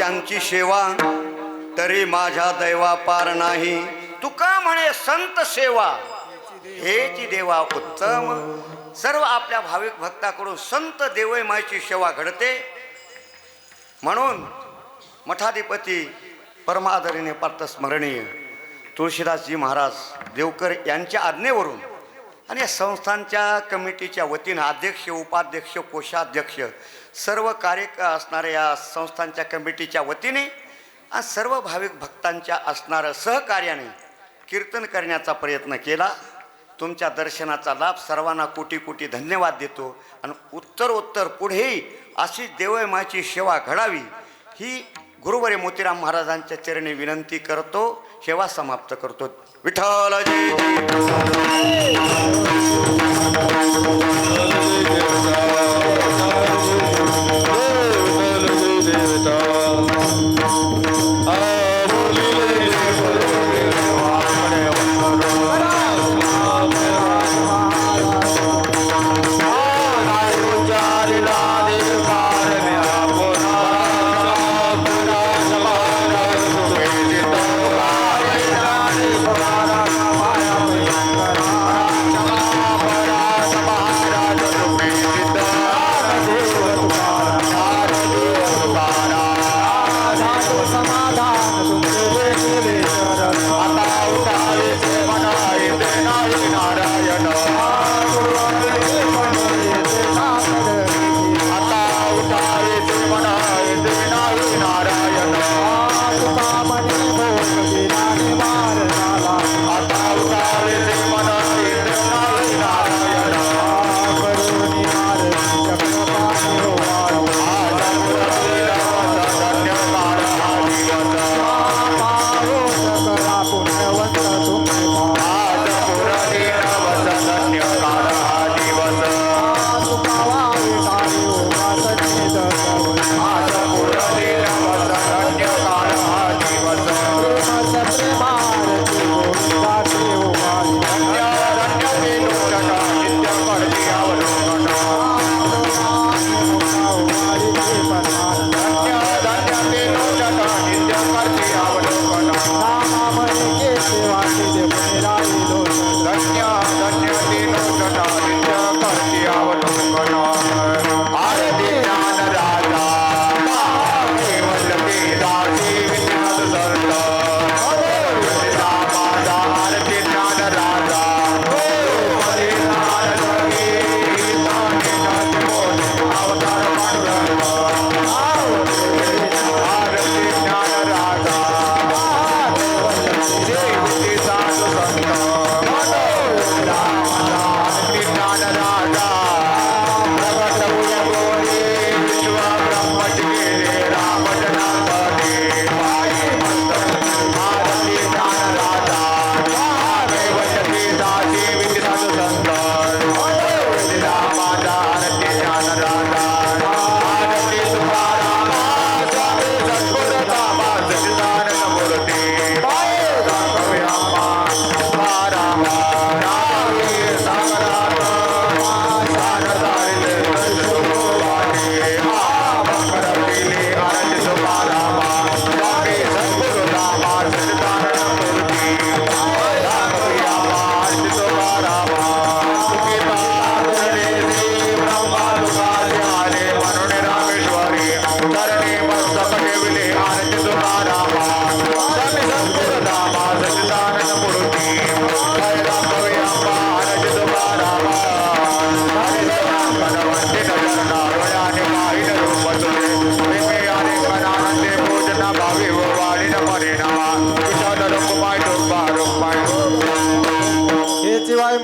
त्यांची सेवा, तरी माझ्या दैवा पार नाही. तुका म्हणे संत सेवा हेची देवा उत्तम. सर्व आपल्या भाविक भक्ताकडून संत देवमायची सेवा घडते. म्हणून मठाधिपती परमादरणीय पार्थस्मरणीय तुळशीदासजी महाराज देवकर यांच्या आज्ञेवरून आणि या संस्थांच्या कमिटीच्या वतीनं अध्यक्ष, उपाध्यक्ष, कोषाध्यक्ष सर्व कार्य असणाऱ्या या संस्थांच्या कमिटीच्या वतीने आणि सर्व भाविक भक्तांच्या असणाऱ्या सहकार्याने कीर्तन करण्याचा प्रयत्न केला. तुमच्या दर्शनाचा लाभ सर्वांना कोटी कोटी धन्यवाद देतो. आणि उत्तरोत्तर पुढेही अशी देवमाची सेवा घडावी ही गुरुवर्य मोतीराम महाराजांच्या चरणी विनंती करतो. सेवा समाप्त करतो. विठ्ठल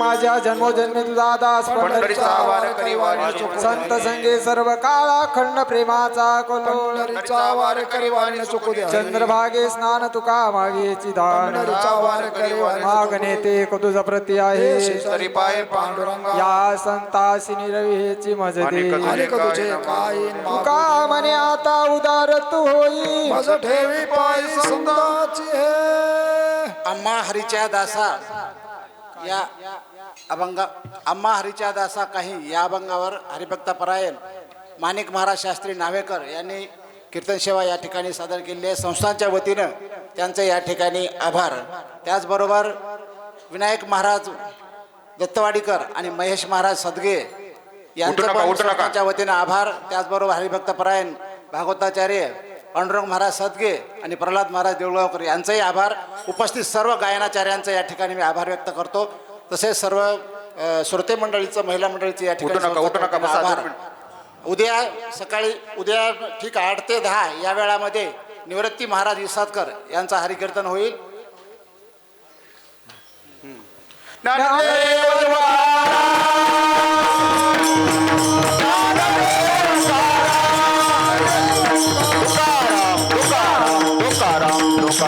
माझ्या जन्मोजन्मी तुझा दास पंढरीचा वारकरी वाणी संत संगे सर्व काळा खंड प्रेमाचा कोलोळीचा वारकरी वाणी चुकू द्या चंद्रभागे स्नान तुका मागेची दान वारकरी मागणे ते तुझ प्रती आहे तरी पाय पांडुरंग या संतासी निरविहेची मजदे तुझे काय तुका म्हणे आता उदार तू होई मज ठेवी पाय संताची हे अम्मा हरीच्या दासा या अभंगा अम्मा हरीच्या दासा काही या अभंगावर हरिभक्ता परायण माणिक महाराज शास्त्री नावेकर यांनी कीर्तन सेवा या ठिकाणी सादर केलेली आहे. संस्थांच्या वतीनं त्यांचं या ठिकाणी आभार. त्याचबरोबर विनायक महाराज दत्तवाडीकर आणि महेश महाराज सदगे यांचं पण संस्थांच्या वतीनं आभार. त्याचबरोबर हरिभक्तपरायण भागवताचार्य पांडुरंग महाराज सदगे आणि प्रल्हाद महाराज देऊळगावकर यांचाही आभार. उपस्थित सर्व गायनाचार्यांचा या ठिकाणी मी आभार व्यक्त करतो. तसेच सर्व श्रोते मंडळीचं, महिला मंडळीचं या ठिकाणी आभार. उद्या सकाळी ठीक 8 ते 10 या वेळामध्ये निवृत्ती महाराज इसादकर यांचा हरिकीर्तन होईल. ज्ञानदेव